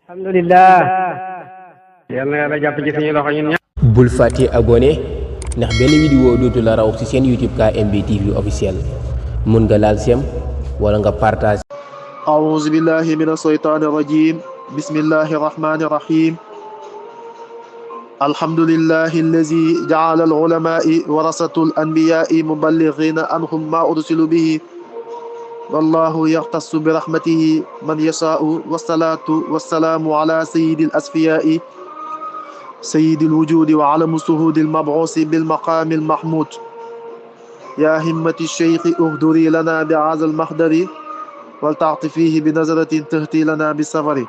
alhamdulillah yal na yàlla jàpp ci suñu loxo ñun ñëpp. bul fàtte abonné ndax benn vidéo dootu la raw ci seen YouTube KMB TV officiel mun nga laal sem wala nga partage. أعوذ بالله من الشيطان الرجيم بسم الله الرحمن الرحيم الحمد لله الذي جعل العلماء ورثة الأنبياء مبلغين عنهم ما أرسلوا به والله يختص برحمته من يشاء والصلاة والسلام على سيد الأصفياء سيد الوجود وعلم الشهود المبعوث بالمقام المحمود يا همة الشيخ اهدري لنا بهذا المحضر waltaxti fiihi bi nazaratin tahti lana bi safari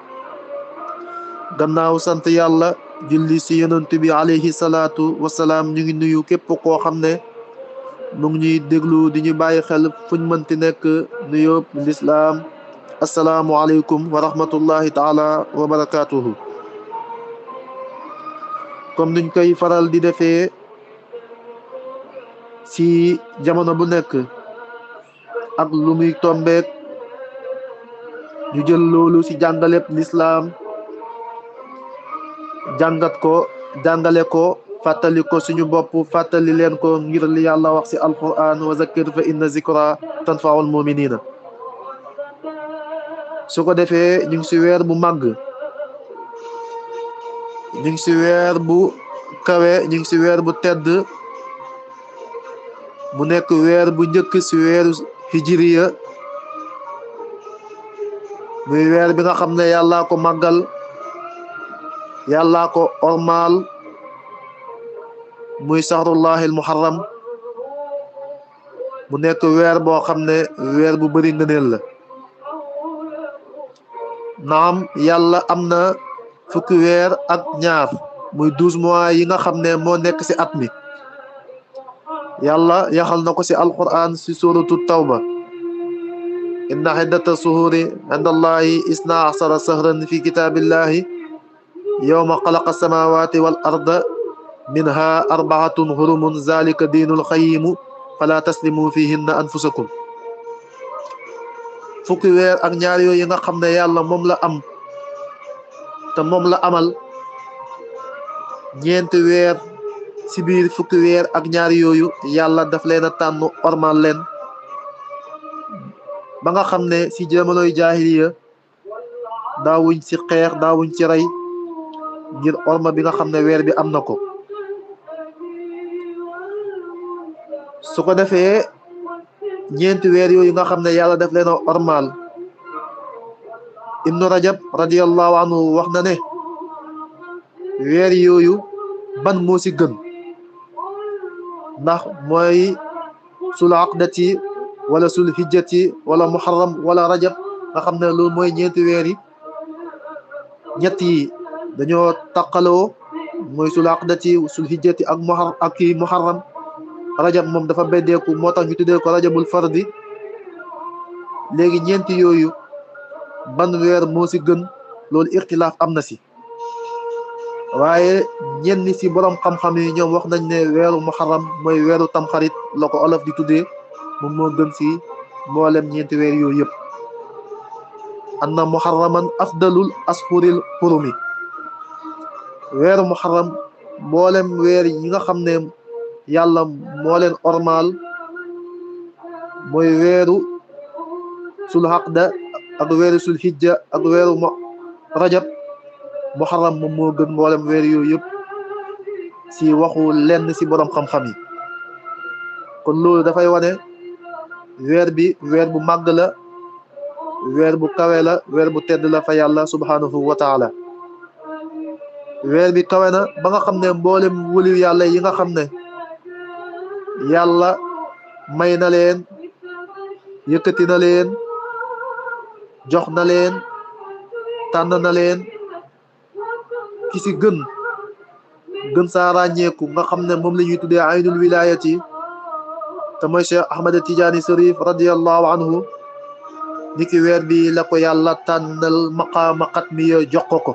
gannaaw sant yàlla julli si yonent bi alayhi salaatu wasalaam ñu ngi nuyu képp koo xam ne mu ngi ñuy déglu di ñu bàyyi xel fuñ mënti nekk nuyób lislaam asalaamu aleykum wa rahmatullahi taala wa barakatuhu comme niñ koy faral di defee si jamono bu nekk ak lu muy tombeek ñu jël loolu ci jàngaleb lislaam jàngat ko jàngale ko fàttali ko suñu bopp fàttali leen ko ngir li yàlla wax ci alquran wa zakkir fa inna zikra tanfaul muminina su ko defee ñu ngi ci weer bu màgg ñu ngi ci weer bu kawe ñu ngi ci weer bu tedd mu nekk weer bu njëkk ci weeru hijriya muy weer bi nga xam ne yàllaa ko màggal yàllaa ko ormaal muy sahrullahi al muharram mu nekk weer boo xam ne weer bu bari ngëneel la naam yàlla am na fukki weer ak ñaar muy 12 mois yi nga xam ne moo nekk ci at mi yàlla yaxal na ko ci alquran ci suratu tawba inna iddata suhuri inda allahi isna asara sahran fi kitabillahi yawma xalaqa samawati wal arda minha arbaatun hurumun zalika diinul xayimu fala taslimu fihinna anfusakum fukki weer ak ñaar yooyu nga xam ne yàlla moom la am te moom la amal ñeenti weer ci biir fukki weer ak ñaar yooyu yàlla daf leen a tànn ormal leen ba nga xam ne ci jamonoy jaahiliya daawuñ ci xeex daawuñ ci rey ngir orma bi nga xam ne weer bi am na ko su ko defee ñeenti weer yooyu nga xam ne yàlla def leen a ormal ibnu rajab radiyallahu anhu wax na ne weer yooyu ban moo ci gën ndax mooy sul aqdati wala sul hijjati wala muharram wala rajab nga xam ne loolu mooy ñeenti weer yi ñett yi dañoo taqaloo mooy sul aqdati sul hijjati ak muharram rajab moom dafa beddeeku moo tax ñu tuddee ko rajabul fardi léegi ñeenti yooyu ban weer moo ci gën loolu ixtilaaf am na ci waaye ñenn ci borom xam-xam yi ñoom wax nañ ne weeru muharram mooy weeru tamxarit la ko olof di tuddee moom moo gën ci mboolem ñeenti weer yooyu yëpp anna muharraman afdalul ashuril hurumi weeru muharram mboolem weer yi nga xam ne yàlla moo leen ormaal mooy weeru sul haqda ak weeru sul hijja ak weeru rajab muharram moom moo gën mboolem weer yooyu yëpp ci waxu lenn ci borom xam-xam yi kon loolu dafay wane weer bi weer bu màgg la weer bu kawe la weer bu tedd la fa yàlla subhanahu wa taala weer bi kawe na ba nga xam ne mboolem wëliw yàlla yi nga xam ne yàlla may na leen yëkkati na leen jox na leen tànn na leen ki ci gën saa ràññeeku nga xam ne moom la ñuy tuddee aynul wilayati te mooy Cheikh Ahmad Tijaani Sharif radiyallahu anhu niki weer bi la ko yàlla tànnal maqaama xatmiya jox ko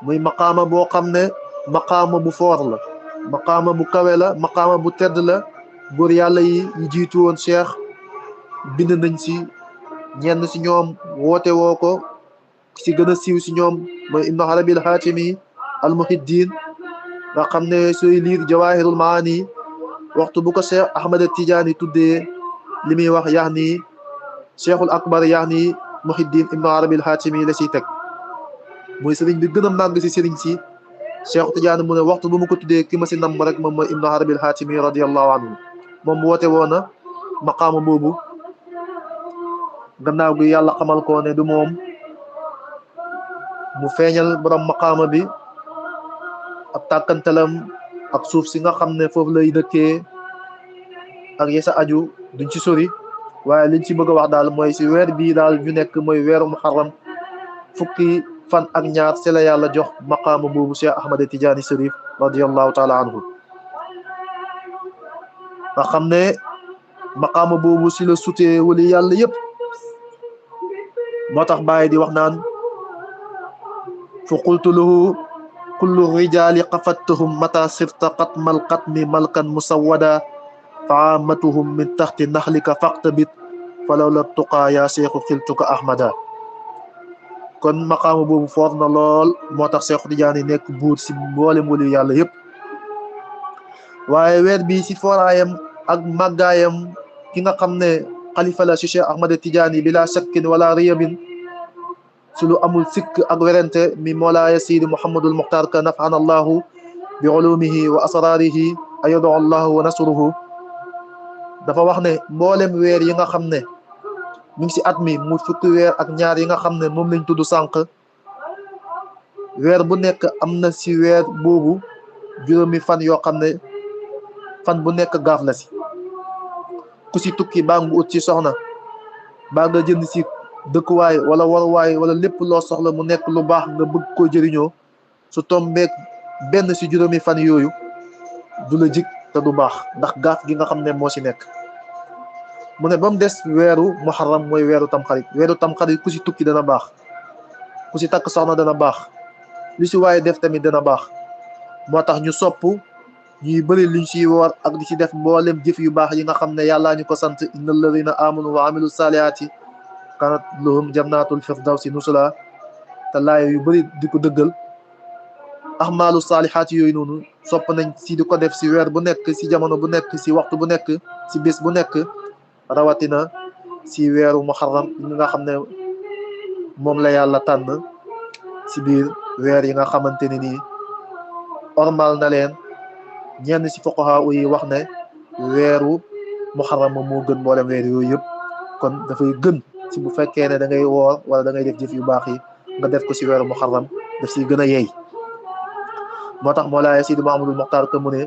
muy maqaama boo xam ne maqaama bu foor la maqaama bu kawe la maqaama bu tedd la góor yàlla yi ñu jiitu woon Cheikh bind nañ ci ñenn ci ñoom woote woo ko ci gën a siiw si ñoom mooy ibnu arabi al xaatimi al muhiddin nga xam ne sooy liir jawahirul maani waxtu bu ko cheikh ahmad tijaani tuddee li muy wax yax ni cheikhul akbar yax ni muhiddin ibnu arabi al xaatimi la siy teg mooy sëriñ bi gën a màgg si sëriñ si cheikh tijaani mu ne waxtu bu mu ko tuddee ki ma si namm rek moom mooy ibnu arabi al xaatimi radiallahu anhu moom woote woona maqaama boobu gannaaw gi yàlla xamal ko ne du moom mu feeñal borom maqaama bi ab tàkkantalam ak suuf si nga xam ne foofu lay dëkkee ak yesa aju duñ ci sori waaye liñ ci bëgg a wax daal mooy si weer bii daal ñu nekk mooy weeru muharram fukki fan ak ñaar si la yàlla jox maqaama boobu Cheikh Ahmad Tidiane Chérif radiallahu taala anhu nga xam ne maqaama boobu si la sutee wali yàlla yépp moo tax bàyyi di wax naan fa qultu lahu kullu rijali qafattahum mata sirta qatmal qatmi malkan musawwada fa amatuhum min taxti naxlika faqtabit falaw la tuqaa yaa seexu xiltuka ahmada kon maqaama boobu foor na lool moo tax Seexu Tijaani nekk buur si mboolem wali yàlla yépp waaye weer bi si fooraayam ak màggaayam ki nga xam ne xalifa la si Cheikh Ahmad Tijaani bila shakkin wala riyabin su lu amul sikk ak werante mi moolaaya sidi Muhammadul Muxtaar ka nafana allahu bi ulumihi wa asrarihi ayadu allahu wa nasruhu dafa wax ne mboolem weer yi nga xam ne mi ngi si at mi mu fukki weer ak ñaar yi nga xam ne moom lañ tudd sànq weer bu nekk am na si weer boobu juróomi fan yoo xam ne fan bu nekk gaaf la si ku si tukki baa nga ut ci soxna baa nga jënd si dëkkuwaay wala waruwaay wala lépp loo soxla mu nekk lu baax nga bëgg koo jëriñoo su tombeek benn si juróomi fan yooyu du la jig te du baax ndax gaaf gi nga xam ne moo si nekk mu ne ba mu des weeru muharram mooy weeru tamxarit ku si tukki dana baax ku si takk soxna dana baax lu si waaye def tamit dana baax moo tax ñu sopp ñuy bëri liñ siy woor ak di si def mboolem jëf yu baax yi nga xam ne yàllaa ñu ko sant inna alladina amanu wa amilu salihaati kanat lahum jannatul firdawsi nusula te laaya yu bëri di ko dëggal ahmaalu saalihaati yooyu noonu sopp nañ si di ko def si weer bu nekk si jamono bu nekk si waxtu bu nekk si bés bu nekk rawatina si weeru muharram yi nga xam ne moom la yàlla tànn si biir weer yi nga xamante ne nii ormal na leen ñenn si fuqaha yi wax ne weeru muharram moom moo gën mboolem weer yooyu yëpp kon dafay gën si bu fekkee ne da ngay woor wala da ngay def jëf yu baax yi nga def ko si weeru muharram daf si gën a yey moo tax Mawlaaya Sidi Mahamadul Muxtaar ka mu ne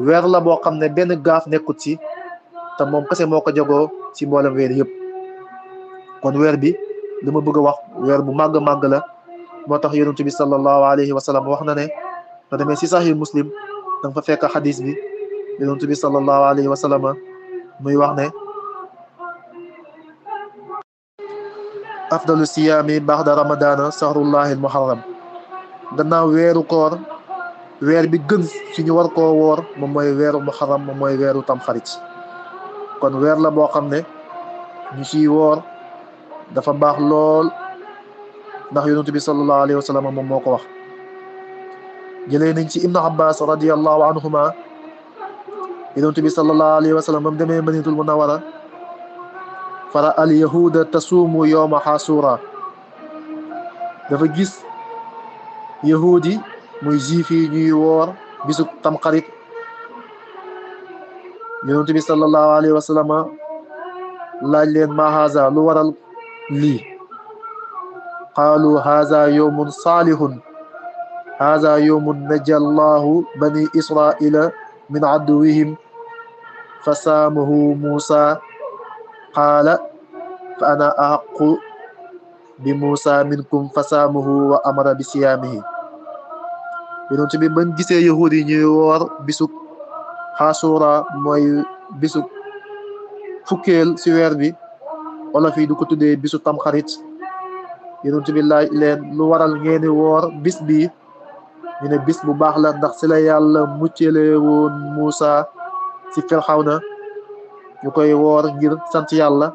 weer la boo xam ne benn gaaf nekkut si te moom kese moo ko jagoo si mboolem weer yëpp kon weer bi li ma bëgg a wax weer bu màgg la moo tax yonent bi sallallahu alayhi wa sallam wax na ne nga demee si sahih muslim da nga fa fekk xadis bi yonent bi sallallahu alayhi wa sallam muy wax ne afdalu siyaami baxda ramadana sahrullahi almuharram gannaaw weeru koor weer bi gën si ñu war koo woor moom mooy weeru muharram moom mooy weeru tamxarit kon weer la boo xam ne ñu siy woor dafa baax lool ndax yonent bi sallallahu alayhi wa sallam moom moo ko wax jëlee nañ ci ibnu abbas radiallahu anhuma yonent bi sallallahu alayhi wa sallam ba mu demee madinatul munawara fara al yahuda tasuumu yowma xasura dafa gis yahudi muy juif yi ñuy woor bisu tamxarit yonent bi sallallahu alayhi wa sallam laaj leen ma haza lu waral lii qaalu haza yowmun saalihun haza yowmun najja allahu bani israila min aduwihim fa saamahu muusa qaala fa ana ahaqu bi muusa minkum fa saamahu wa amara bi siyaamihi yonent bi bañ gisee yahudi yi ñuy woor bisub xasura mooy bisub fukkeel si weer bi olof yi du ko tuddee bisu tamxarit yonent bi laaj leen lu waral ngeen di woor bis bi ñu ne bis bu baax la ndax si la yàlla muccale woon Muusa si Firxawna ñu koy woor ngir sant yàlla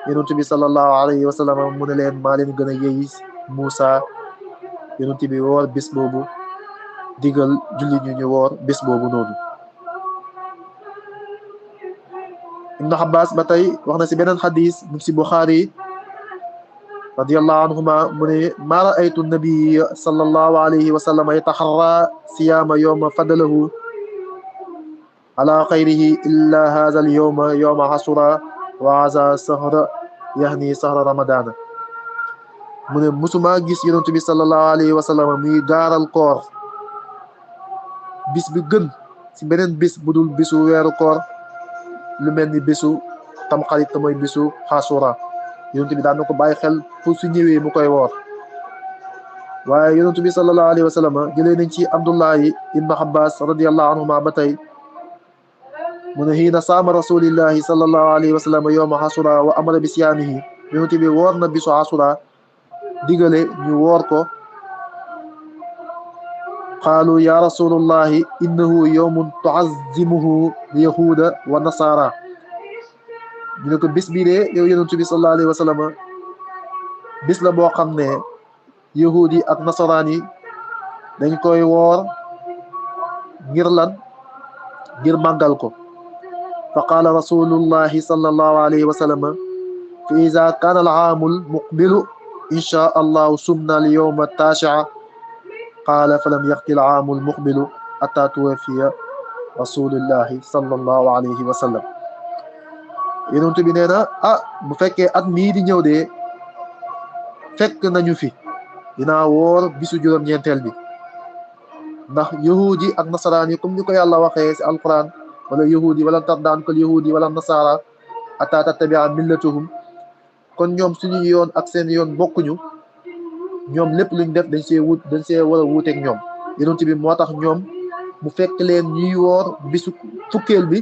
yonent bi sallallahu alayhi wa sallam mu ne leen maa leen gën a yey Moussa. yonent bi woor bis boobu digal jullit ñu woor bis boobu noonu. Ibn Abbas ba tey wax na si beneen xadis mu si Buxaari radiyallahu anhuma mu ne maa raaytu nabiy sallallahu alayhi wa sallam yataxarra siyaama yowma fadalahu ala xayrihi illa haza al yowma yowma asura wa haza sahra yahni sahra ramadana. mu ne musuma gis yonent bi sallallahu alayhi wa sallam muy gaaral koor bis bi gën si beneen bis bu dul bisu weeru koor lu mel ni bisu tamxarit te mooy bisu xasura. yonent bi daan na ko bàyyi xel fu su ñëwee mu koy woor. waaye yonent bi sallallahu alayhi wa sallam jëlee nañ ci Abdullahi ibn Abbas radiyallahu anhuma ba tey mu ne hiina saama rasulillahi sallallahu alayhi wa sallam yowma xasura wa amara bi siyaamihi. yonent bi woor na bisu xasura digale ñu woor ko. qaalu ya rasulullahi innahu yowmun tuazimuhu yahuda wa nasara. ñu ne ko bis bii de yow yonent bi sallallahu alayhi wa sallam bis la boo xam ne yahud yi ak nasaraan yi dañ koy woor ngir lan ngir màggal ko. fa qaala rasulullahi sallallahu alayhi wa sallam fa iza kaana al-aamul muqbilu insha allahu sumna al yowma tashia. qaala falam yaxti al-aamu al-muqbilu hatta tuwafiya rasulullahi sallallahu alayhi wa sallam. yonent bi nee na bu fekkee at mii di ñëw de fekk nañu fi dinaa woor bisu juróom-ñeenteel bi. ndax yahudi ak nasaraan yi comme ni ko yàlla waxee si alquran wala yahudi wala tarda anka yahudi wala nasara hatta tattabia millatuhum. kon ñoom suñu yoon ak seen yoon bokkuñu. ñoom lépp luñ def dañ see war a wuuteeg ñoom. yonent bi moo tax ñoom mu fekk leen ñuy woor bisu fukkeel bi.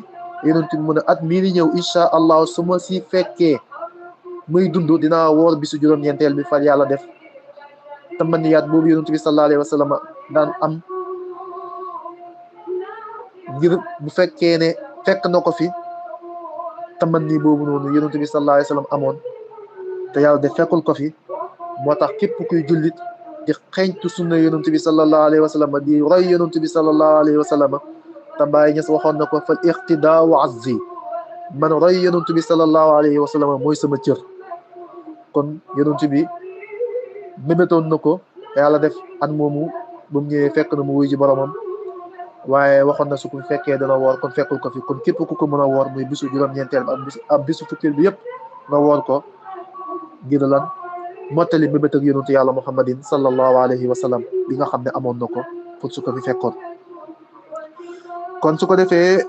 yonent bi mu ne at mii di ñëw incha allah su ma si fekkee muy dund dinaa woor bisu juróom-ñeenteel bi far yàlla def tamaniyaat boobu yonent bi sallallahu alayhi wa sallam daan am ngir bu fekkee ne fekk na ko fi tamanni boobu noonu yonent bi sallallahu alayhi wa sallam amoon te yàlla def fekkul ko fi. moo tax képp kuy jullit di xeeñtu sunna yonent bi sallallahu alayhi wa sallam di roy yonent bi sallallahu alayhi wa sallam te Baay Ñas waxoon na ko fal iqtidaau azzi. man roy yonent bi sallallahu alayhi wa sallam mooy sama cër. kon yonent bi mébétoon na ko yàlla def at moomu ba mu ñëwee fekk na mu wuy ji boromam. waaye waxoon na su ko fekkee dana woor kon fekkul ko fi. kon képp ku ko mën a woor muy bisu juróom-ñeenteel bi ak bisu fukkeel bi yëpp nga woor ko ngir lan mottali mébét ak yonentu yàlla muhammadin sallallahu alayhi wa sallam bi nga xam ne amoon na ko pour su ko fi fekkoon. kon su ko defee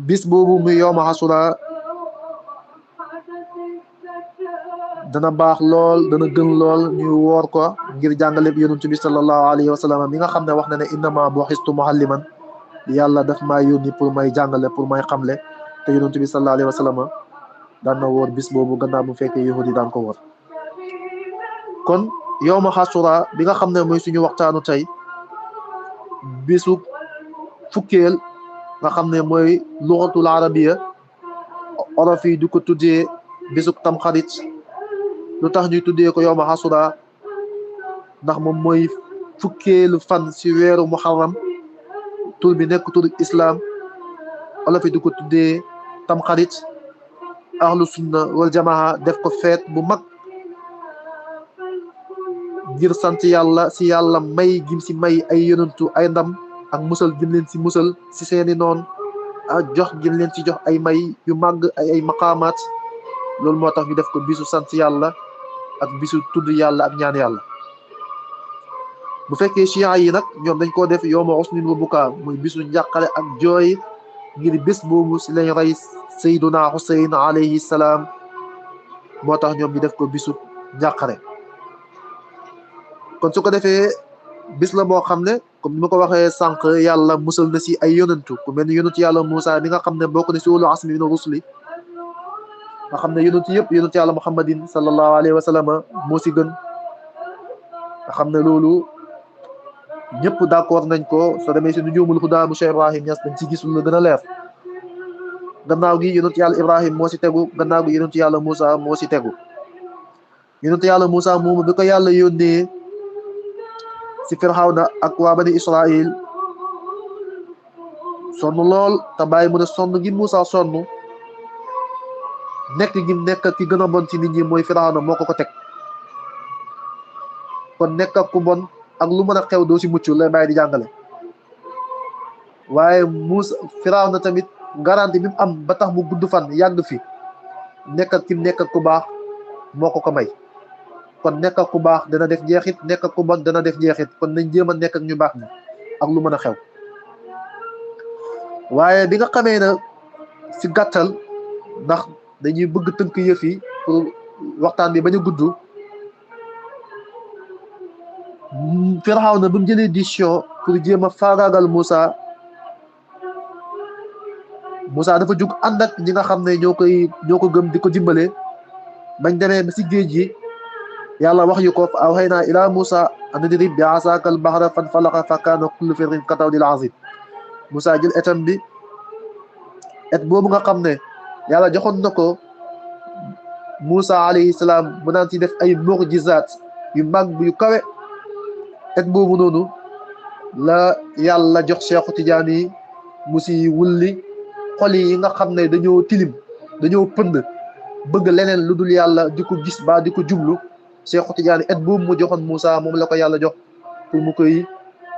bis boobu muy yowma asura dana baax lool dana gën lool ñu woor ko ngir jàngale bi yonent bi sallallahu alayhi wa sallam mi nga xam ne wax na ne innama bu'istu mualliman. yàlla daf maa yónni pour may jàngale pour may xamle. te yonent bi sallallahu alayhi wa sallam daan na woor bis boobu gannaaw bu fekkee yahudi daan ko woor. kon yowma asura bi nga xam ne mooy suñu waxtaanu tey bisu fukkeel nga xam ne mooy lugatul arabiya olof yi du ko tuddee bisu tamxarit. lu tax ñuy tuddee ko yowma asura ndax moom mooy fukkeelu fan si weeru muharram. tur bi nekk tur islam olof yi du ko tuddee tamxarit. ahlu sunna wal jamaa def ko feet bu mag ngir sant yàlla si yàlla may gim si may ay yonentu ay ndam ak musal gim leen si musal si seeni noon ak jox gim leen si jox ay may yu màgg ay maqaamaat. loolu moo tax ñu def ko bisu sant yàlla ak bisu tudd yàlla ak ñaan yàlla. bu fekkee chia yi nag ñoom dañ koo def yowma usnin wa bukaa muy bisu njàqale ak jooy ngir bés boobu si lañ rey sayduna Husayn alayhi salaam. moo tax ñoom ñu def ko bisu njàqare. kon su ko defee bis la boo xam ne comme ni ma ko waxee sànq yàlla musal na si ay yonentu ku mel ni yonentu yàlla Moussa mi nga xam ne bokk na si ulul azmi mina rusuli nga xam ne yonentu yëpp yonentu yàlla muhammadin sallallahu alayhi wa sallam moo si gën. nga xam ne loolu ñëpp d'accord nañ ko soo demee si Nujuumul Hudaa bu Cheikh Ibrahim Niass dañ si gis lu la gën a leer. gannaaw gi yonent yàlla Ibrahim moo si tegu gannaaw gi yonent yàlla Moussa moo si tegu yonent yàlla Moussa moomu bi ko yàlla yónnee si Firxawna ak waa bani Israil sonn lool te bàyyi mu ne sonn gi Moussa sonn nekk gi nekk ki gën a bon ci nit ñi mooy Firxawna moo ko teg kon nekk ak ku bon ak lu mën a xew doo si mucc lay bàyyi di jàngale waaye Moussa Firxawna tamit garanti bi mu am ba tax mu gudd fan yàgg fi nekk ak ki nekk ak ku baax moo ko may kon nekk ak ku baax dana def jeexit nekk ak ku bon dana def jeexit kon nañ jéem a nekk ak ñu baax ñi ak lu mën a xew waaye bi nga xamee na si gàttal ndax dañuy bëgg tënk yëf yi pour waxtaan bi bañ a gudd Firawna bu mu jëlee décision pour jéem a faagaagal Moussa dafa jug ànd ak ñi nga xam ne ñoo ko gëm di ko dimbale bañ demee ba si géej gi yàlla wax yu ko fa awhaynaa ilaa Moussa an idrib bi asaaka al bahra fanfalaqa fa kaana kullu firqin ka tawdil azim Moussa jël etam bi et boobu nga xam ne yàlla joxoon na ko Moussa alayhi salaam mu naan ci def ay mu'jizaat yu mag yu kawe et boobu noonu la yàlla jox Cheikh Tidiane mu si wulli xol yi nga xam ne dañoo tilim dañoo pënd bëgg leneen lu dul yàlla di ko gis ba di ko jublu Cheikh Tidiane et boobu mu joxoon Moussa moom la ko yàlla jox pour mu koy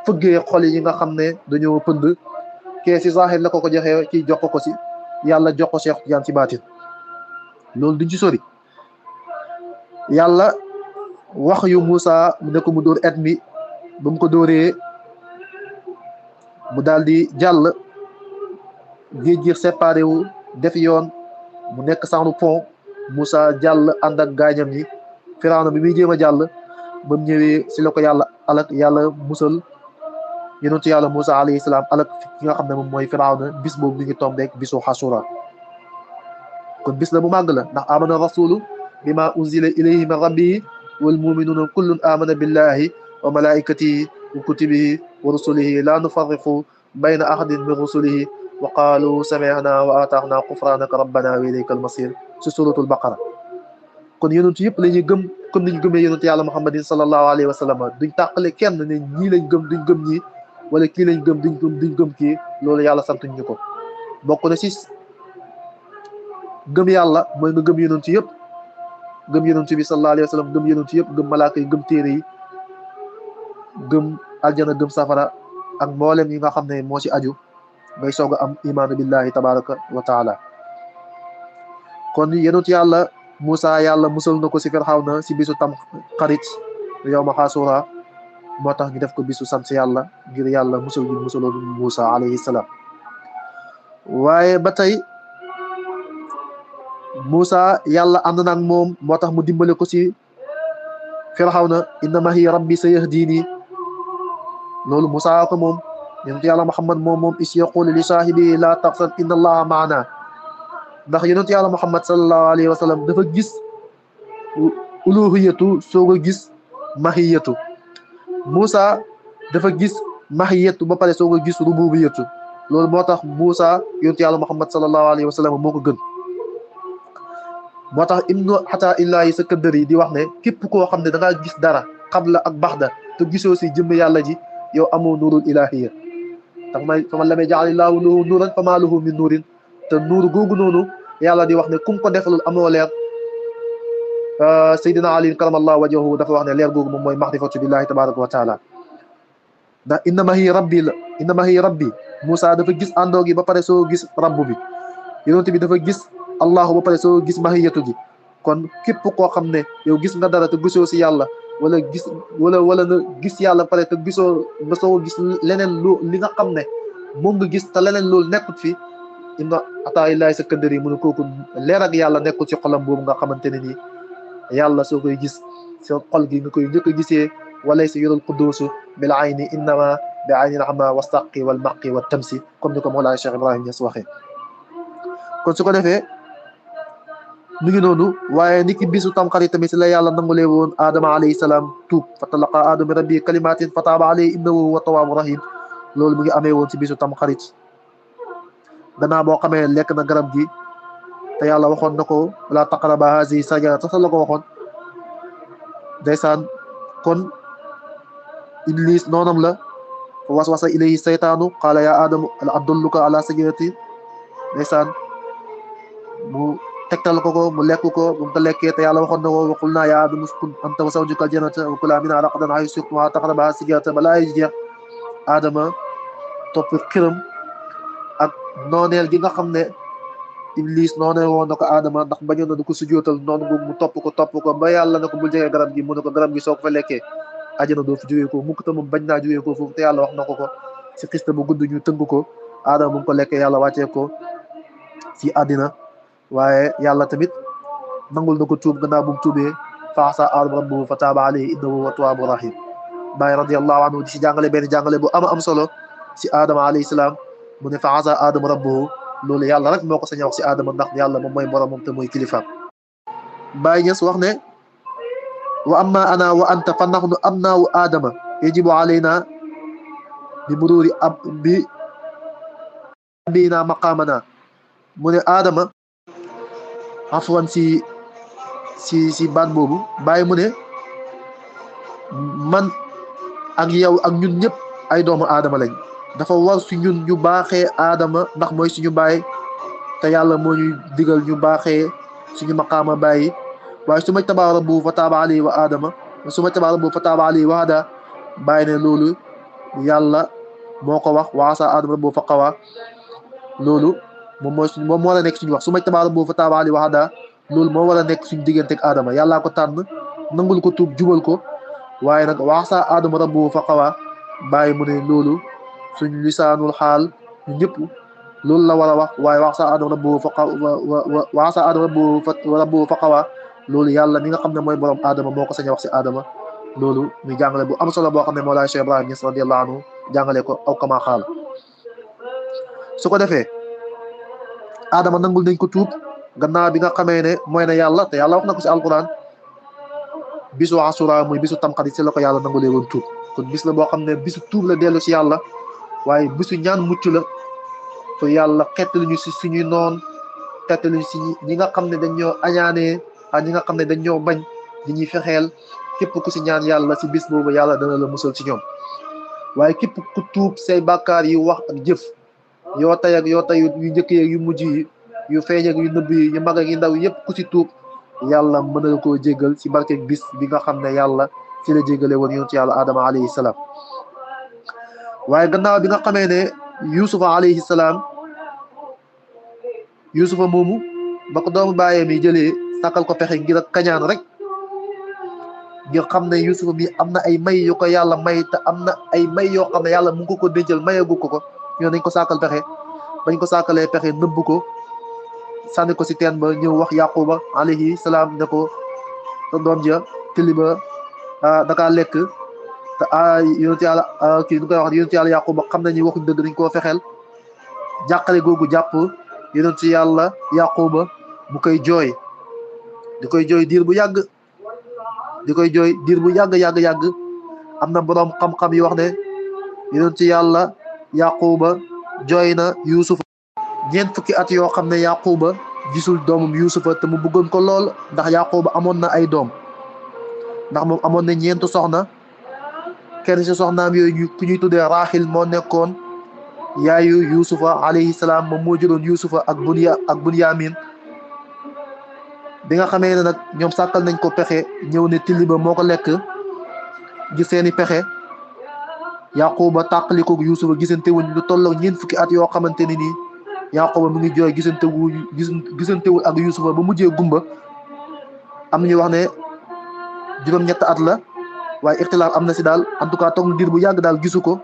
fëggee xol yi nga xam ne dañoo pënd kee si zahir la ko joxee ci jox ko si yàlla jox ko Cheikh Tidiane si baatin loolu duñ ci sori yàlla wax yu Moussa mu ne ko mu dóor et mi ba mu ko dóoree mu daal di jàll géej gi séparé wu def yoon mu nekk saxnu pont Moussa jàll ànd ak gaañam yi Firawna bi muy jéem a jàll ba mu ñëwee si la ko yàlla alak yàlla musal yonentu yàlla Moussa alayhi salaam alak ki nga xam ne moom mooy Firawna bis boobu mi ngi tombeek bisu Xasura kon bis la bu màgg la ndax amana rasulu bima unzila ilayhi min rabbihi wal muminuuna kullun amana billahi wa malaikatihi wa kutubihi wa rusulihi la nufarriqu bayna ahadin min rusulihi wa qaalu sami'na wa ataana ghufranaka rabbana wa ilayka almasir si suratul baqara kon yonent yëpp la ñuy gëm comme niñ gëmee yonent yàlla muhammadin sallallahu alayhi wa sallam duñ tàqale kenn ne ñii lañ gëm duñ gëm ñii wala kii lañ gëm duñ gëm kii loolu yàlla santuñ ñu ko bokk na si gëm yàlla mooy nga gëm yonent yëpp gëm yonent bi sallallahu alayhi wa sallam gëm yonent yëpp gëm malaaka yi gëm téere yi gëm aljana gëm safara ak mboolem yi nga xam ne moo ci aju ngay soog a am imaanu billahi tabaraka wa taala kon yonent yàlla Moussa yàlla musal na ko si Firawna si bisu tam xarit yow ma xaasura moo tax ñu def ko bisu sant yàlla ngir yàlla musal gi musaloon Moussa alayhi salaam waaye ba tey Moussa yàlla ànd na ak moom moo tax mu dimbale ko si Firawna inna mahi rabbi sayahdini loolu Moussa ko moom yonent yàlla Muhammad moom is yaqulu li saahibi la taxsan inna allaha maana ndax yonent yàlla Muhammad sallallahu alayhi wa sallam dafa gis uluhiyatu soog a gis mahiyatu Moussa dafa gis mahiyatu ba pare soog a gis rububiyatu loolu moo tax Moussa yonent yàlla Muhammad sallallahu alayhi wa sallam moo ko gën moo tax ibnu xata illaahi sa këddër yi di wax ne képp koo xam ne da ngaa gis dara xabla ak baxda te gisoo si jëmm yàlla ji yow amoo nuurul ilahiya tax may fa man lam yaj'alillaahu lahu nuuran famaa lahu min nuurin te nuur googu noonu yàlla di wax ne kum ko defalul amoo leer Seydina Ali karamallahu wajhahu dafa wax ne leer googu moom mooy maxrifatu billahi tabaraka wa taala ndax innama hiya rabbi Moussa dafa gis àndoo gi ba pare soo gis rabbu bi yonent bi dafa gis allahu ba pare soo gis mahiyatu gi kon képp koo xam ne yow gis nga dara te gisoo si yàlla wala nga gis yàlla pare te gisoo nga soo gis leneen li nga xam ne moom nga gis te leneen loolu nekkut fi inna ataa illaahi sa këndër yi mu ne kooku leer ak yàlla nekkul ci xolam boobu nga xamante ne nii yàlla soo koy gis sa xol gi nga koy njëkk a gisee walay sa yorul quddoosu bil ayni innama bi ayni rahma wastaqi wal maqi wa tamsi comme ni ko Mawlaana Cheikh Ibrahim Niass waxee kon su ko defee mi ngi noonu waaye ni ki bisu tamxarit tamit si la yàlla nangulee woon Adama alayhi salaam tuub fa talaqa aadama min rabbi kalimatin fa taaba alayhi innahu huwa tawaabu rahim loolu mi ngi amee woon si bisu tamxarit gannaaw boo xamee lekk na garab gi te yàlla waxoon na ko wala taqraba hazihi sajara sax la ko waxoon ndeysaan kon iblis noonam la fa waswasa ilayhi saytaanu qaala ya aadamu al adulluka ala sajarati ndeysaan mu tegtal ko mu lekk ko bu mu ko lekkee te yàlla waxoon na ko wa qulnaa yaa aadamu uskun anta wa zawjuka aljannata wa kulaa minhaa ragadan haysu shi'tumaa wa laa taqrabaa haadihi sajarata ba laay jeex aadama topp xiram ak nooneel gi nga xam ne iblis nooneel woon na ko aadama ndax bañoon na du ko sujootal noonu googu mu topp ko ba yàlla ne ko bul jege garab gi mu ne ko garab gi soo ko fa lekkee ajana doo fi jógee ko mukk te moom bañ naa jógee ko foofu te yàlla wax na ko si xista bu gudd ñu tënk ko aadama bu mu ko lekkee yàlla wàccee ko si àddina waaye yàlla tamit nangul na ko tuub gannaaw bu mu tuubee fa asaa aadama rabbuhu fa taaba alayhi innahu huwa tawwaabu rahim Baay radiyallahu anhu di si jàngale benn jàngale bu am solo si aadama alayhi salaam mu ne fa asaa aadama rabbuhu loolu yàlla rek moo ko sañ a wax si aadama ndax yàlla moom mooy boromam te mooy kilifaam Baay Ñas wax ne wa amma ana wa anta fa nahnu abnaa'u aadama yajibu alayna bi mururi bi bina maqaamana mu ne aadama afwan si baat boobu bàyyi mu ne man ak yow ak ñun ñëpp ay doomu aadama lañ dafa war si ñun ñu baaxee aadama ndax mooy suñu baay te yàlla moo ñuy digal ñu baaxee suñu maqaama bàyyi waaye su ma tabaa rabbuhu fa taaba alayhi wa aadama su ma tabaa rabbuhu fa taaba alayhi wa hada bàyyi ne loolu yàlla moo ko wax wa asaa aadama rabbuhu fa qawaa loolu moom moo war a nekk suñu wax su ma tabaa rabbuhu fa taaba alayhi wa hada loolu moo war a nekk suñu digganteeg aadama yàllaa ko tànn nangul ko tuub jubal ko waaye nag wa asaa aadama rabbuhu fa qawaa bàyyi mu ne loolu suñu lisaanul xaal ñu ñëpp loolu la war a wax waaye wa asaa aadama rabbuhu fa wa asaa aadama rabbuhu fa qawaa loolu yàlla mi nga xam ne mooy borom aadama moo ko sañ a wax si aadama loolu muy jàngale bu am solo boo xam ne Mawlaay Cheikh Ibrahim Niass radiyallahu anhu jàngale ko aw kama xaal su ko defee aadama nangul nañ ko tuub gannaaw bi nga xamee ne mooy na yàlla te yàlla wax na ko si alquran bisu asura muy bisu tamxarit si la ko yàlla nangulee woon tuub kon bis la boo xam ne bisu tuub la dellu si yàlla waaye bisu ñaan mucc la pour yàlla xettali ñu si suñuy noon xettali ñu si ñi nga xam ne dañ ñoo añaanee ak ñi nga xam ne dañ ñoo bañ di ñuy fexeel képp ku si ñaan yàlla si bis boobu yàlla dana la musal si ñoom waaye képp ku tuub say bàkkaar yu wax ak jëf yoo tay ak yoo tayut yu njëkk yeeg yu mujj yi yu feeñ ak yu nëbb yi yu mag ak yu ndaw yëpp ku si tuub yàlla mën na koo jéggal si barkeeg bis bi nga xam ne yàlla si la jéggale woon yonent yàlla Adama alayhi salaam waaye gannaaw bi nga xamee ne Yuusufa alayhi salaam Yuusufa moomu ba ko doomu bàyyee mi jëlee sàkkal ko pexe ngir ak kañaan rek ngir xam ne Yuusufa mi am na ay may yu ko yàlla may te am na ay may yoo xam ne yàlla mu ngi ko dencal mayeegu ko ñoo nañ ko sàkkal pexe bañ ko sàkkalee pexe nëbb ko sànni ko si teen ba ñëw wax Yaquba alayhi salaam ne ko sa doom ja tili ba dakaa lekk te yonent yàlla kii nu koy wax yonent yàlla Yaquba xam nañu waxuñ dëgg dañ koo fexeel jàqale googu jàpp yonent yàlla Yaquba mu koy jooy di koy jooy diir bu yàgg yàgg am na boroom xam-xam yi wax ne yonent yàlla Yaquba jooy na Yuusufa ñeent fukki at yoo xam ne Yaquba gisul doomam Yuusufa te mu bëggoon ko lool ndax Yaquba amoon na ay doom ndax moom amoon na ñeent soxna kenn si soxnaam yooyu ku ñuy tuddee Raaxil moo nekkoon yaayu Yuusufa alayhi salaam moom moo jëloon Yuusufa ak Bunyamin bi nga xamee ne nag ñoom sàkkal nañ ko pexe ñëw ne tiliba moo ko lekk gis seeni pexe Yaquba tàqali ko Yuusufa gisante wuñ lu tolloo ñeent fukki at yoo xamante ne nii Yaquba mu ngi jooy gisantewul ak Yuusufa ba mujjee gumba am ñu wax ne juróom-ñett at la waaye ixtilaaf am na si daal en tout cas toog na diir bu yàgg daal gisu ko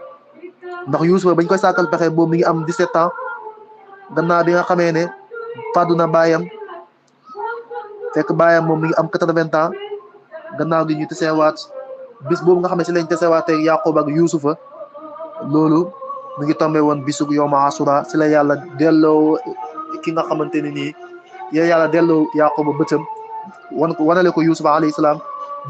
ndax Yuusufa bañ koy sàkkal pexe boobu mi ngi am 17 ans gannaaw bi nga xamee ne fàddu na baayam fekk baayam moom mi ngi am 80 ans gannaaw gi ñu tesewaat bis boobu nga xam ne si lañ tesewaatee Yaquba ak Yuusufa loolu mi ngi tombé woon bisu yawma Asura si la yàlla delloo ki nga xamante ne nii yàlla delloo Yaquba bëtam wanale ko Yuusufa alayhi salaam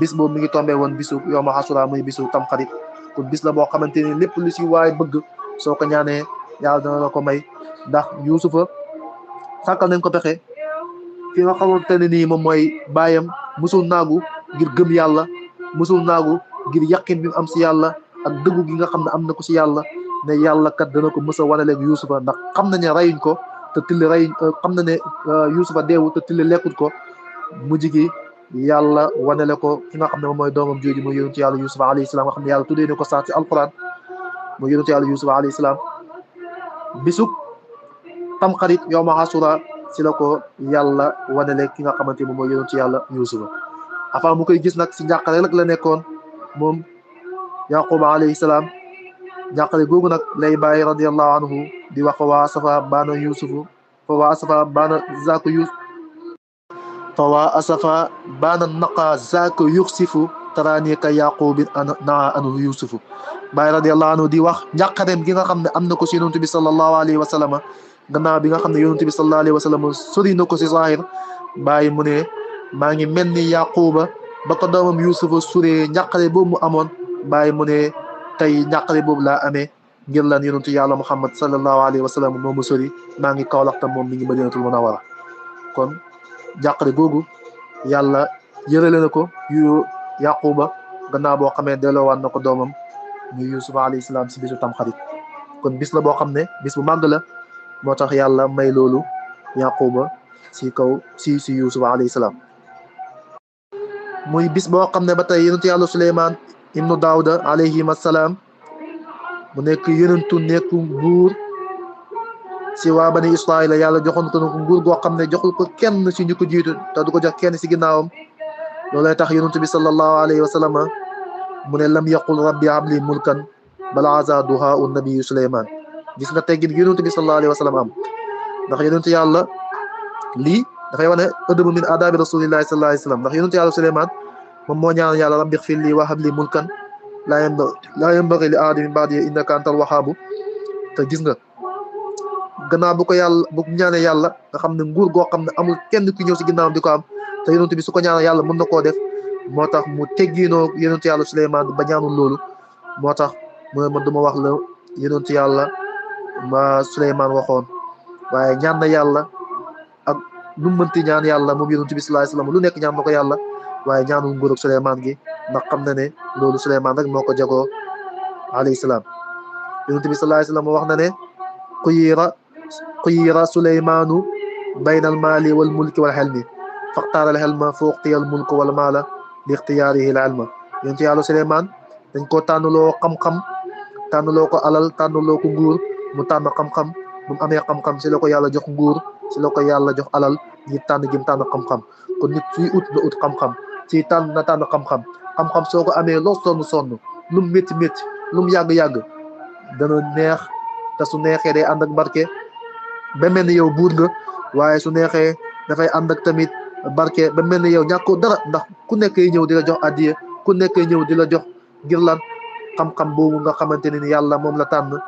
bis boobu mi ngi tombé woon bisu yawma Asura muy bisu tamxarit kon bis la boo xamante ni lépp lu si waay bëgg soo ko ñaanee yàlla dana la ko may ndax Yuusufa sàkkal nañ ko pexe ki nga xamante ne nii moom mooy baayam musul naagu ngir gëm yàlla musul naagu ngir yaqin bi mu am si yàlla ak dëggu gi nga xam ne am na ko si yàlla ne yàlla kat dana ko mës a wanaleeg Yuusufa ndax xam na ne rayuñ ko te tilli rayuñ xam na ne Yuusufa deewu te tilli lekkut ko mujj gi yàlla wanale ko ki nga xam ne moom mooy doomam jooju mooy yonentu yàlla Yuusufa alayhi salaam nga xam ne yàlla tuddee ne ko sax ci alquran mooy yonentu yàlla Yuusufa alayhi salaam bisub tamxarit yow ma asura si la ko yàlla wanale ki nga xamante moom mooy yonentu yàlla Yuusufa avant mu koy gis nag si njàqare rek la nekkoon moom yaquba alayhi salaam njàqare googu nag lay bàyyi radiallahu anhu di wax fa waa asafa baana yusufu fa waa asafa baana zaako yus fa waa asafa baana naqa zaako yusifu taraani ka yaqubin naa anu yusufu bàyyi radiallahu anhu di wax njàqareem gi nga xam ne am na ko si yonent bi sallallahu alayhi wa sallam gannaaw bi nga xam ne yonent bi sallallahu alayhi wa sallam sori na ko si zahir bàyyi mu ne maa ngi mel ni yaquba ba ko doomam yusufa suree njàqare boobu mu amoon bàyyi mu ne tey njàqare boobu laa amee ngir lan yonentu yàlla muhammad sallallahu alayhi wa sallam moom mu sori maa ngi Kawlax tam moom mi ngi Madinatul Munawwara kon njàqare googu yàlla yërale na ko yu yaquba gannaaw boo xamee delloowaat na ko doomam muy yusufa alayhi salaam si bisu tamxarit kon bis la boo xam ne bis bu màgg la moo tax yàlla may loolu yaquba si kaw si yusufa alayhi salaam muy bis boo xam ne ba tey yonentu yàlla Suleymaan ibnu Daawuda alayhim assalaam mu nekk yonentu nekk nguur si waa bani Israayila yàlla joxoon ko nguur goo xam ne joxul ko kenn si ñu ko jiitu te du ko jox kenn si ginnaawam loolay tax yonentu bi sallallahu alayhi wa sallam mu ne lam yaqul rabbi habli mulkan bal aza duhaa un nabiyu Suleymaan gis nga teggin yonentu bi sallallahu alayhi wa sallam am ndax yonentu yàlla lii dafay wane ëdëb min aadaabi rasulillahi sallallahu alayhi wa sallam ndax yonentu yàlla Suleymaan moom moo ñaan yàlla rabbi xfir li wa habli mulkan laa yambagi li ahadin min ba'di innaka antal wahhaabu te gis nga gannaaw bu ko yàlla bu ñaanee yàlla nga xam ne nguur goo xam ne amul kenn ku ñëw si ginnaawam di ko am te yonent bi su ko ñaanee yàlla mën na koo def moo tax mu tegginoo yonent yàlla Suleymaan ba ñaanul loolu moo tax mu ne man duma wax la yonent yàlla ma Suleymaan waxoon waaye ñaan na yàlla ak nu mu mënti ñaan yàlla moom yonent bi sallallahu alayhi wasallam lu nekk ñaan na ko yàlla waaye ñaanul nguur ak Suleymaan gi ndax xam na ne loolu Suleymaan rek moo ko jagoo alayhi salaam yonent bi sallallahu alayhi wasallam wax na ne xuyira Suleymaanu bayna al maali wal mulki wal xelmi faxtaara al xelma fa uxtiya al mulku wal maala li ixtiyaarihi al ilma yonent yàlla Suleymaan dañ ko tànnloo xam-xam tànnloo ko alal tànnloo ko nguur mu tànn xam-xam mu amee xam-xam si la ko yàlla jox nguur si la ko yàlla jox alal ñi tànn gi mu tànn xam-xam kon nit suy ut na ut xam-xam ci tànn na tànn xam-xam xam-xam soo ko amee loo sonn lu mu métti métti lu mu yàgg-yàgg dana neex te su neexee day ànd ak barke ba mel ni yow buur nga waaye su neexee dafay ànd ak tamit barke ba mel ni yow ñàkkoo dara ndax ku nekkee ñëw di la jox addiya ku nekkee ñëw di la jox ngir lan xam-xam boobu nga xamante ne ni yàlla moom la tànn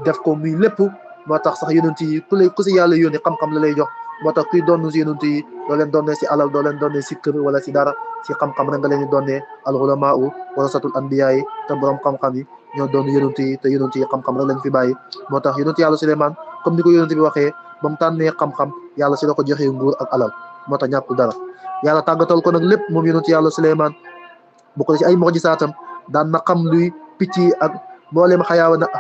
def ko muy lépp moo tax sax yonent yi ku si yàlla yónni xam-xam la lay jox moo tax kuy doon si yonent yi doo leen doonee si alal doo leen doonee si kër wala si dara si xam-xam rek nga leen di doonee al ulamaa warasatul anbiyaa yi te borom xam-xam yi ñoo doon yonent yi te yonent yi xam-xam rek lañ fi bàyyi moo tax yonent yàlla Suleymaan comme ni ko yonent bi waxee ba mu tànnee xam-xam yàlla si la ko joxee nguur ak alal moo tax ñàkkul dara yàlla tàggatal ko nag lépp moom yonent yàlla Suleymaan bu ko ci ay mu'jizaatam daan na xam luy picc yi ak mboolem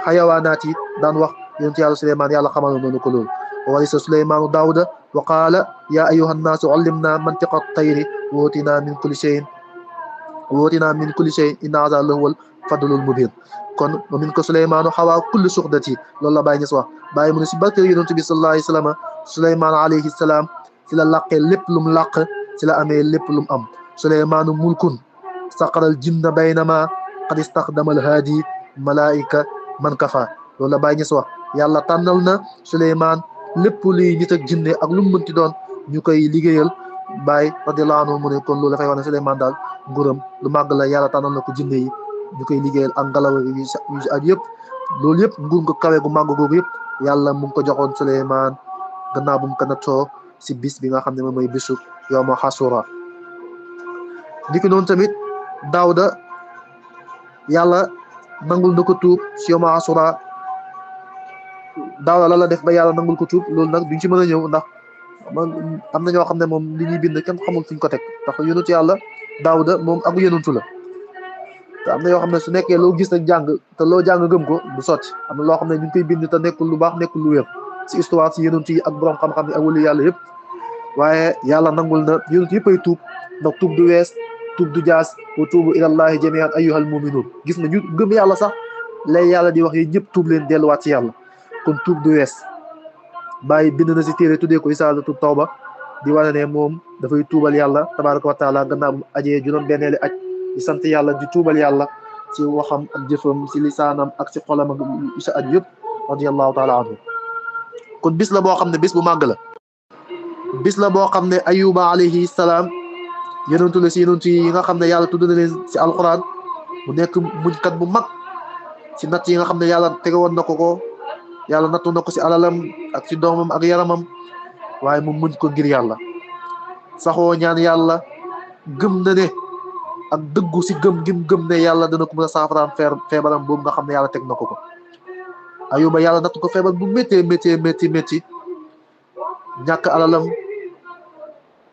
xayawaanaat yi daan wax yonent yàlla Suleymaan yàlla xamal noonu ko loolu warisa Suleymaanu Daawuda wa qaala yaa ayyuha nnaasu ullimnaa mantiqa at-tayri wa uutinaa min kulli shay'in inna haazaa lahuwal fadlul mubiin kon wa minka Suleymaanu xawaa kulli suxdati loolu la Baay Ñas wax Baay mu ne si barke yonent bi sallallahu alayhi wa sallam Suleymaan alayhi salaam si la làqee lépp lu mu làq si la amee lépp lu mu am Suleymaanu mulkun saqaral jinna baynama qad istaxdama al-haadi malaa'ika man kafa loolu la Baay Ñas wax yàlla tànnal na Suleymaan lépp luy nit ak jinne ak lu mu mënti doon ñu koy liggéeyal Baay radiyallahu anhu mu ne kon loolu dafay wax ne Suleymaan daal nguuram lu màgg la yàlla tànnal na ko jinne yi ñu koy liggéeyal ak ngelaw yu si aj yëpp loolu yëpp nguur nga kawe gu màgg googu yëpp yàlla mu ngi ko joxoon Suleymaan gannaaw bu mu ko nattoo si bis bi nga xam ne moom mooy bisu yawma Ashura ndiki noonu tamit Daawuda yàlla nangul na ko tuub si yawma Ashura daaw la def ba yàlla nangul ko tuub loolu nag duñ ci mën a ñëw ndax am na ñoo xam ne moom li ñuy bind kenn xamul fuñ ko teg ndax yonentu yàlla Daawuda moom ak yonentu la te am na yoo xam ne su nekkee loo gis nag jàng te loo jàng gëm ko du sotti am na loo xam ne ñu ngi koy bind te nekkul lu baax nekkul lu wér si histoire si yonentu yi ak borom xam-xam yi ak wali yàlla yëpp waaye yàlla nangul na yonentu yëpp ay tuub ndax tuub du wees tuub du jaas wa tuubu ilallahi jamian ayyuhal muminuun gis nga ñu gëm yàlla sax lay yàlla di wax yi ñëpp tuub leen delluwaat ci yàlla kon tuub du wees bàyyi bind na si téere tuddee ko Risaalatu Tawba di wane ne moom dafay tuubal yàlla tabaraka wa taala gannaaw bu ajee juróom-benneeli aj di sant yàlla di tuubal yàlla ci waxam ak jëfam ci lisaanam ak ci xolam ak sa aj yëpp radiyallahu taala anhu kon bis la boo xam ne bis bu màgg la bis la boo xam ne ayuba alayhi salaam yonentu la si yonentu yi nga xam ne yàlla tudd na leen si alquran mu nekk muñkat bu mag si natt yi nga xam ne yàlla tege woon na ko yàlla nattu na ko si alalam ak si doomam ak yaramam waaye mu muñ ko ngir yàlla saxoo ñaan yàlla gëm na ne ak dëggu si gëm ne yàlla dana ko mën a saafaraam feebaram boobu nga xam ne yàlla teg na ko ayuba yàlla nattu ko feebar bu métti ñàkk alalam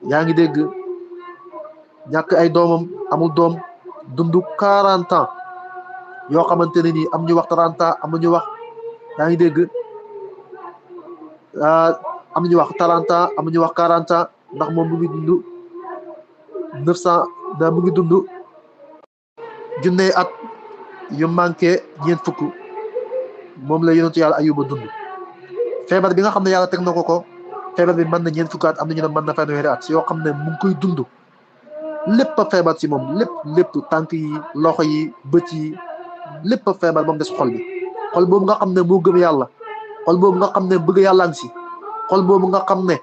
yaa ngi dégg ñàkk ay doomam amul doom dundu 40 ans yoo xamante ne nii am ñu wax 30 ans am ñu wax yaa ngi dégg am ñu wax 30 ans am ñu wax 40 ans ndax moom mu ngi dund 900 da mu ngi dund junne at yu manqué ñeent fukk moom la yonentu yàlla ayuba dund feebar bi nga xam ne yàlla teg na ko feebar bi mën na ñeent fukki at am na ñu ne mën na fanweeri at yoo xam ne mu ngi koy dund lépp a feebar ci moom lépp tànk yi loxo yi bët yi lépp a feebar ba mu des xol bi xol boobu nga xam ne moo gëm yàlla xol boobu nga xam ne bëgg yàlla ngi si xol boobu nga xam ne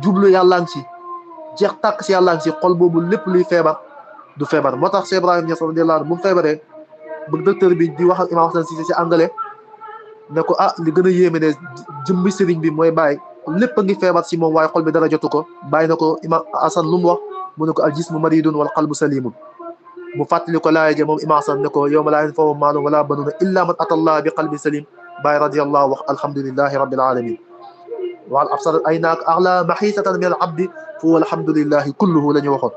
jublu yàlla ngi si jeex tàkk si yàlla ngi si xol boobu lépp luy feebar du feebar moo tax Cheikh Ibrahim Niass radiyallahu anhu bu mu feebaree bëgg docteur bi di wax ak Imam Hassan Cissé si anglais ne ko li gën a yéeme ne jëmmi sëriñ bi mooy bàyyi lépp a ngi feebar si moom waaye xol bi dara jotu ko bàyyi na ko Imam Hassan lu mu wax mu ne ko al jismu maridun wal qalbu salimun mu fàttali ko laaya ja moom Imam Hassan ne ko yawma laa yanfa'u maalun wala banuuna illa man ata Allah bi qalbin salim bàyyi radiyallahu wax alhamdulillahi rabbil alamin wa al absarat aynaak axla maxiisatan min al abdi fa huwa alhamdulillahi kulluhu la ñu waxoon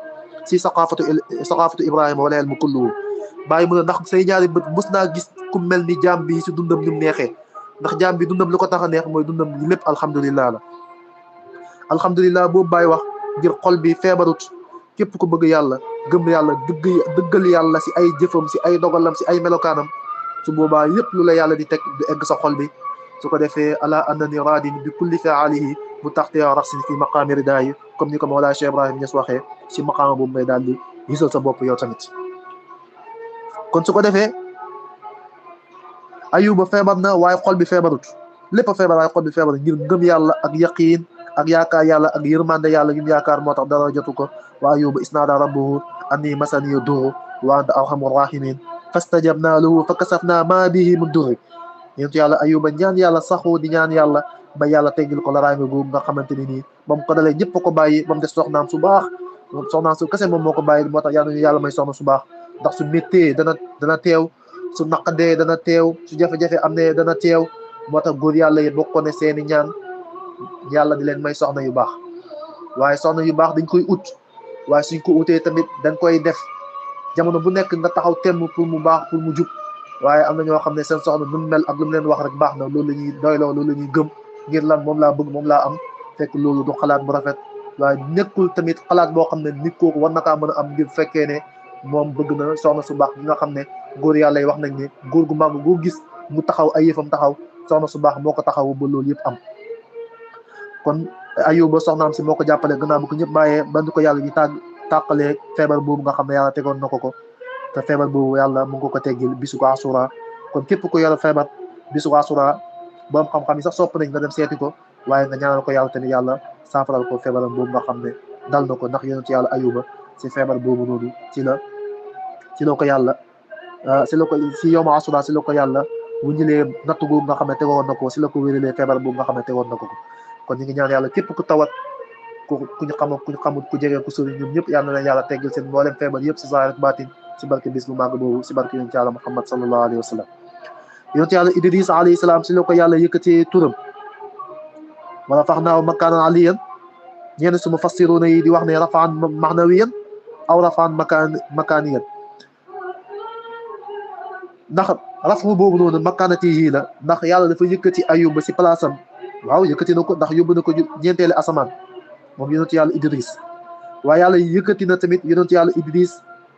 si saqafatu Ibrahima wala ilmu kulluhu bàyyi mu ne ndax say ñaari bët mos naa gis ku mel ni jaam bi si dundam ni mu neexee ndax jaam bi dundam lu ko tax a neex mooy dundam lépp alhamdulillah la alhamdulillah boobu bàyyi wax ngir xol bi feebarut képp ku bëgg yàlla gëm yàlla dëggal yàlla si ay jëfam si ay dogalam si ay melokaanam su boobaa yëpp lu la yàlla di teg du egg sa xol bi su ko defee ala annani radin bi kulli faalihi bu taxtee raxsin fi maqaami ridaayi comme ni ko Mawlaa Cheikh Ibrahim Niass waxee si maqaama boobu may daal di gisal sa bopp yow tamit kon su ko defee ayuba feebar na waaye xol bi feebarut lépp a feebar waaye xol bi feebar ngir ngëm yàlla ak yaqiin ak yaakaar yàlla ak yërmande yàlla ñun yaakaar moo tax dara jotu ko wa ayuba isnaada rabbuhu anni masaniya durru wa anta arhamur rahimin fastajabna lahu fa kasafna ma bihi min durri yéntu yàlla ayuba ñaan yàlla saxoo di ñaan yàlla ba yàlla teggil ko la raange googu nga xamante ni nii ba mu ko dalee ñëpp ko bàyyi ba mu des soxnaam su baax soxnaam su kese moom moo ko bàyyi moo tax yàlla may soxna su baax ndax su méttee dana teew su naqadee dana teew su jafe-jafe am ne dana teew moo tax góor yàlla yi bokk ko ne seeni ñaan yàlla di leen may soxna yu baax waaye soxna yu baax dañ koy ut waaye suñ ko utee tamit dañ koy def jamono bu nekk nga taxaw temm pour mu baax pour mu jub waaye am na ñoo xam ne seen soxna nu mu mel ak lu mu leen wax rek baax na loolu la ñuy doyloo loolu la ñuy gëm ngir lan moom laa bëgg moom laa am fekk loolu du xalaat bu rafet waaye nekkul tamit xalaat boo xam ne nit kooku war na kaa mën a am ngir fekkee ne moom bëgg na soxna su baax bi nga xam ne góor yàlla yi wax nañ ne góor gu màgg goo gis mu taxaw ay yëfam taxaw soxna su baax moo ko taxaw ba loolu yëpp am kon ayuba soxnaam si moo ko jàppale gannaaw bu ko ñëpp bàyyee ba ko yàlla di tàqalee feebar boobu nga xam ne yàlla tegoon na ko te feebar boobu yàlla mu ngi ko teggil bisu ko asura kon képp ku yore feebar bisu ko asura borom xam-xam yi sax sopp nañ nga dem seeti ko waaye nga ñaanal ko yàlla tamit yàlla saafaral ko feebaram boobu nga xam ne dal na ko ndax yonent yàlla ayuba si feebar boobu noonu si la ko yàlla si yowma asura si la ko yàlla wuññilee natt googu nga xam ne tegoon na ko si la ko wéralee feebar boobu nga xam ne tegoon na ko kon ñu ngi ñaan yàlla képp ku tawat ku ñu xamul ku jege ku sori ñoom ñëpp yàlla na leen yàlla teggil seen mboolem feebar yëpp si zahir ak baatin si barke bis bu màgg boobu si barke yonent yàlla Muhammad sallallahu alayhi wa sallam yonent yàlla Idris alayhi salaam si la ko yàlla yëkkatee turam wala fax naaw makaanan aliyan ñenn su mufassiruna yi di wax ne rafaan mahnawiyan aw rafaan makaaniyan ndax rafu boobu noonu makaanati yii la ndax yàlla dafa yëkkati Ayuba si place am waaw yëkkati na ko ndax yóbbu na ko ñeenteeli asamaan moom yonent yàlla Idris waaye yàlla yëkkati na tamit yonent yàlla Idris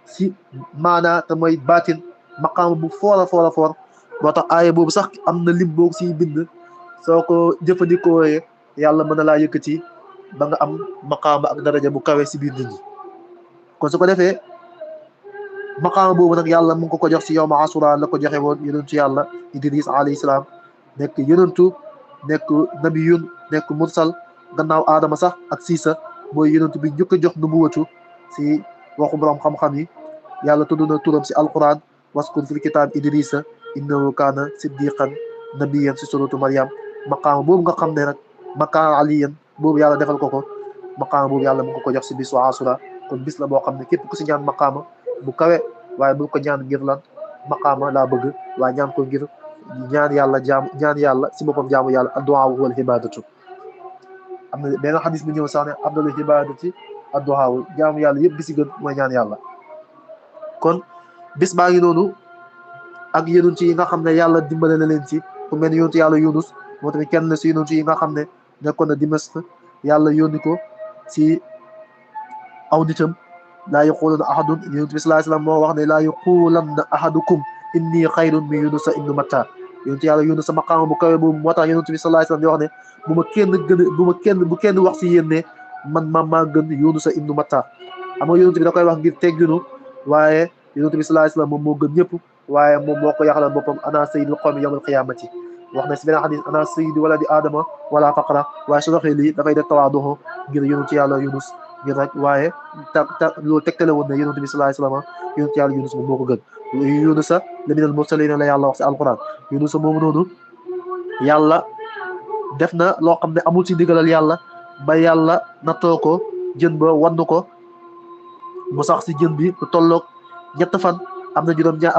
si maanaa te mooy baatin maqaama bu foor a foor a foor moo tax aaya boobu sax am na lim boobu siy bind soo ko jëfandikoo yàlla mën na laa yëkkati ba nga am maqaama ak daraja bu kawe si biir nit ñi kon su ko defee maqaama boobu nag yàlla mu ngi ko jox si yow ma asura la ko joxe woon yonentu yàlla Idris alayhi salaam nekk yonentu nekk nabiyun nekk mursal gannaaw aadama sax ak siisa mooy yonentu bi njëkk a jox nubuwatu si waxu borom xam-xam yi yàlla tudd na turam si alquran waskur fil kitab Idrisa innahu kaana siddiqan nabiyan si suratu Maryam maqaama boobu nga xam ne nag maqaama aliyan boobu yàlla defal ko maqaama boobu yàlla mu ngi ko jox si bisu asura kon bis la boo xam ne képp ku si ñaan maqaama bu kawe waaye bu ko ñaan ngir lan maqaama laa bëgg waaye ñaan ko ngir ñaan yàlla ñaan yàlla si boppam jaamu yàlla addu'a wal ibadatu am na benn xadis bu ñëw sax ne afdalu ibadati addu'a jaamu yàlla yëpp bi si gën mooy ñaan yàlla kon bis baa ngi noonu ak yonent yi nga xam ne yàlla dimbale na leen si ku mel ni yonent yàlla Yunus moo tamit kenn si yonent yi nga xam ne nekkoon na Dimask yàlla yónni ko si aw nitam laa yaqulanna ahadun yonent bi sallallahu alayhi wasallam moo wax ne laa yaqulanna ahadukum inni xayrun min Yunusa ibnu Matta yonent yàlla Yunus sa maqaama bu kawe boobu moo tax yonent bi sallallahu alayhi wasallam di wax ne bu kenn wax si yéen ne man maa gën Yunusa ibnu Matta xam nga yonent bi da koy wax ngir tegginu waaye yonent bi sallallahu alayhi wasallam moom moo gën ñëpp waaye moom moo ko yaxalal boppam ana sayyidul qawmi yawmal qiyaamati wax na si beneen xadis ana sayyidu waladi aadama wala faqra waaye su waxee lii dafay def tawaaduhu ngir yonent yàlla Yunus ngir rek waaye loolu tegtale woon ne yonent bi sallallahu alayhi wasallam yonent yàlla Yunus moom moo ko gën Yunusa la minal mursaliin la yàlla wax si alquran Yunusa moomu noonu yàlla def na loo xam ne amul si ndigalal yàlla ba yàlla nattoo ko jën ba wann ko mu sax si jën bi lu tolloog ñett fan am na juróom-ñaar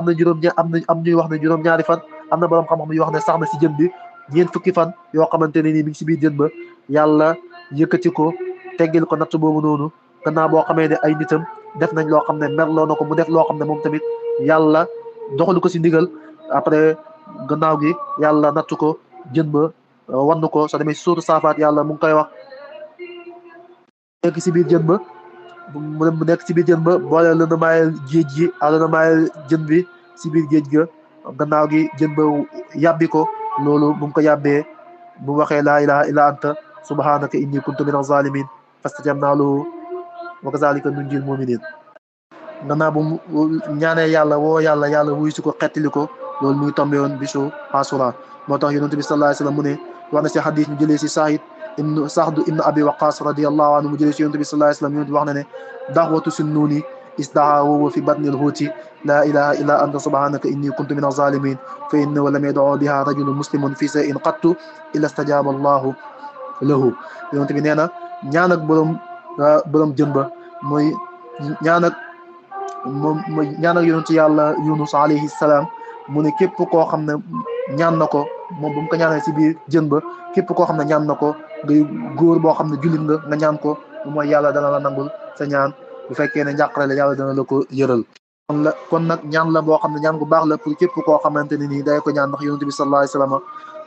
am ñuy wax ne juróom-ñaari fan am na borom xam-xam yu wax ne sax na si jën bi ñeent fukki fan yoo xamante ne nii mi ngi si biir jën ba yàlla yëkkati ko teggil ko natt boobu noonu gannaaw boo xamee ne ay nitam def nañ loo xam ne merloo na ko mu def loo xam ne moom tamit yàlla doxalu ko si ndigal après gannaaw gi yàlla natt ko jën ba wann ko soo demee si suutu saafaat yàlla mu ngi koy wax nekk si biir jën ba mu nekk si biir jën ba boole la na maayal géej gi ak la na maayal jën bi si biir géej ga gannaaw gi jën ba yàbbi ko loolu bu mu ko yàbbee bu waxee laa ilaha illa anta subhanaka inni kuntu min az-zalimin fastajabna lahu wa kazalika nunjil mu'minin gannaaw bu ñaanee yàlla woo yàlla wuy si ko xettali ko loolu muy tombé woon bisu Asura moo tax yonent bi sallallahu alayhi wasallam mu ne wax na si xadis ñu jëlee si Saxd ibn Abi Waqas radiyallahu anhu mu jëlee si yonent bi sallallahu alayhi wasallam yonent bi wax na ne daxwatu sunnuuni isdaa wa fi batni al-huuti laa ilaha illa anta subhanaka inni kuntu min az-zalimin fa innahu lam yad'u biha rajulun muslimun fi shay'in qattu illa istajaba allahu lahu yonent bi nee na ñaan ak borom jën ba mooy ñaan ak yonent yàlla Yunus alayhi salaam mu ne képp koo xam ne ñaan na ko moom bu mu ko ñaanee si biir jën ba képp koo xam ne ñaan na ko ngay góor boo xam ne jullit nga ñaan ko mooy yàlla dana la nangul sa ñaan bu fekkee ne njàqare la yàlla dana la ko yëral kon nag ñaan la boo xam ne ñaan gu baax la pour képp koo xamante ne nii day ko ñaan ndax yonent bi sallallahu alayhi wasallam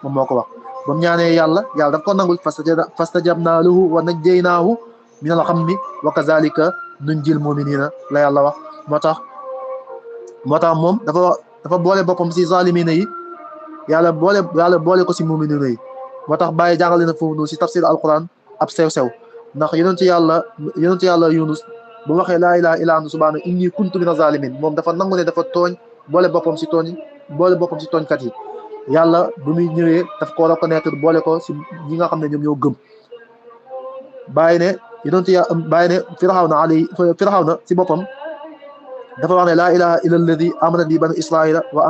moom moo ko wax ba mu ñaanee yàlla daf ko nangul fastajabna lahu wa najjaynaahu min al-ghammi wa kazalika nunjil mu'minina la yàlla wax moo tax moom dafa boole boppam si zalimina yi yàlla boole ko si mu'minina yi moo tax bàyyi jàngale na foofu noonu si tafsir alquran ab sew-sew ndax yonent yàlla Yunus bu waxee laa ilaha illa anta subhanaka inni kuntu mina zalimin moom dafa nangu ne dafa tooñ boole boppam si tooñkat yi yàlla bu muy ñëwee daf ko reconnaître boole ko si ñi nga xam ne ñoom ñoo gëm bàyyi ne Firawna si boppam dafa wax ne laa ilaha illa alladi amana bi banu israila wa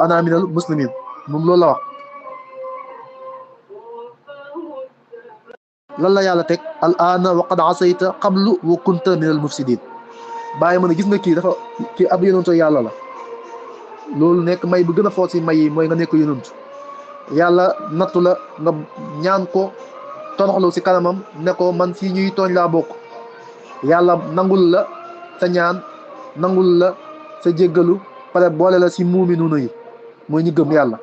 ana minal muslimin moom loolu la wax lan la yàlla teg al aana wa qad asayta qablu wa kunta minal mufsidin bàyyi ma ne gis nga kii ab yonentu yàlla la loolu nekk may bu gën a foor si may yi mooy nga nekk yonent yàlla nattu la nga ñaan ko toroxlu si kanamam ne ko man si ñuy tooñ laa bokk yàlla nangul la sa ñaan nangul la sa jéggalu pare boole la si muuminuuna yi mooy ñu gëm yàlla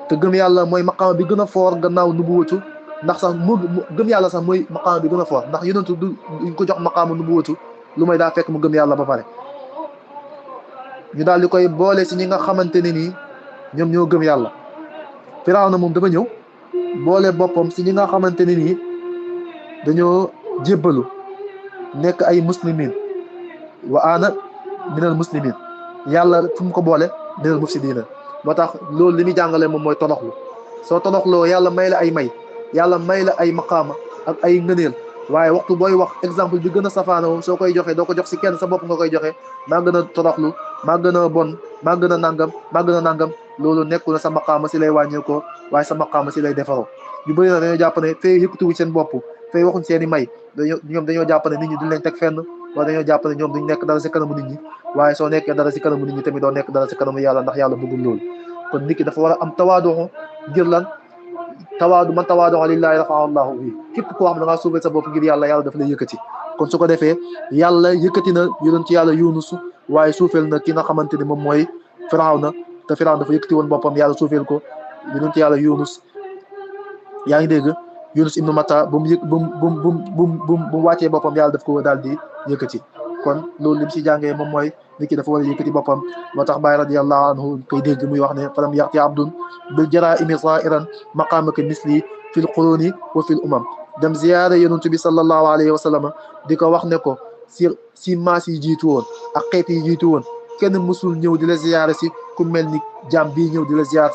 te gëm yàlla mooy maqaama bi gën a foor gannaaw nubuwatu ndax sax mu gëm yàlla sax mooy maqaama bi gën a foor ndax yonentu duñ ko jox maqaama nubuwatu lu may daa fekk mu gëm yàlla ba pare ñu daal di koy boole si ñi nga xamante ne nii ñoom ñoo gëm yàlla Firawna moom dafa ñëw boole boppam si ñi nga xamante ne nii dañoo jébbalu nekk ay muslimin wa ana minal muslimin yàlla fu mu ko boole minal mufsidina moo tax loolu li muy jàngale moom mooy toroxlu soo toroxloo yàlla may la ay may yàlla may la ay maqaama ak ay ngëneel waaye waxtu booy wax exemple bi gën a safaana soo koy joxe doo ko jox si kenn sa bopp nga koy joxe maa gën a toroxlu maa gën a bon maa gën a nangam maa gën a nangam loolu nekkul na sa maqaama si lay wàññeekoo waaye sa maqaama si lay defaroo ñu bëri na dañoo jàpp ne fee yëkkatuwuñ seen bopp fee waxuñ seen i may ñoom dañoo jàpp ne nit ñi duñ leen teg fenn wala dañoo jàpp ne ñoom duñ nekk dara si kanamu nit ñi waaye soo nekkee dara si kanamu nit ñi tamit doo nekk dara si kanamu yàlla ndax yàlla bëggul loolu kon nit ki dafa war a am tawaadu ngir lan tawaadu man tawaadu lillahi rafaa allahu bi képp koo xam ne da ngaa suufee sa bopp ngir yàlla yàlla daf lay yëkkati kon su ko defee yàlla yëkkati na yonent yàlla Yunus waaye suufeel na ki nga xamante ni moom mooy Firawna te Firawna dafa yëkkati woon boppam yàlla suufeel ko yonent yàlla Yunus yaa ngi dégg Yunus ibnu Matta bu mu wàccee boppam yàlla daf ko daal di yëkkati kon loolu lim si jàngee moom mooy nit ki dafa war a yëkkati boppam moo tax Baay radiyallahu anhu koy dégg muy wax ne falam yaxti abdun bil jaraa'imi zaa'iran maqaamaka misli fil quruni wa fil umam dem ziyaare yonent bi sallallahu alayhi wa sallam di ko wax ne ko si maas yi jiitu woon ak xeet yi jiitu woon kenn mësul ñëw di la ziyaare si ku mel ni jaam bii ñëw di la ziyaar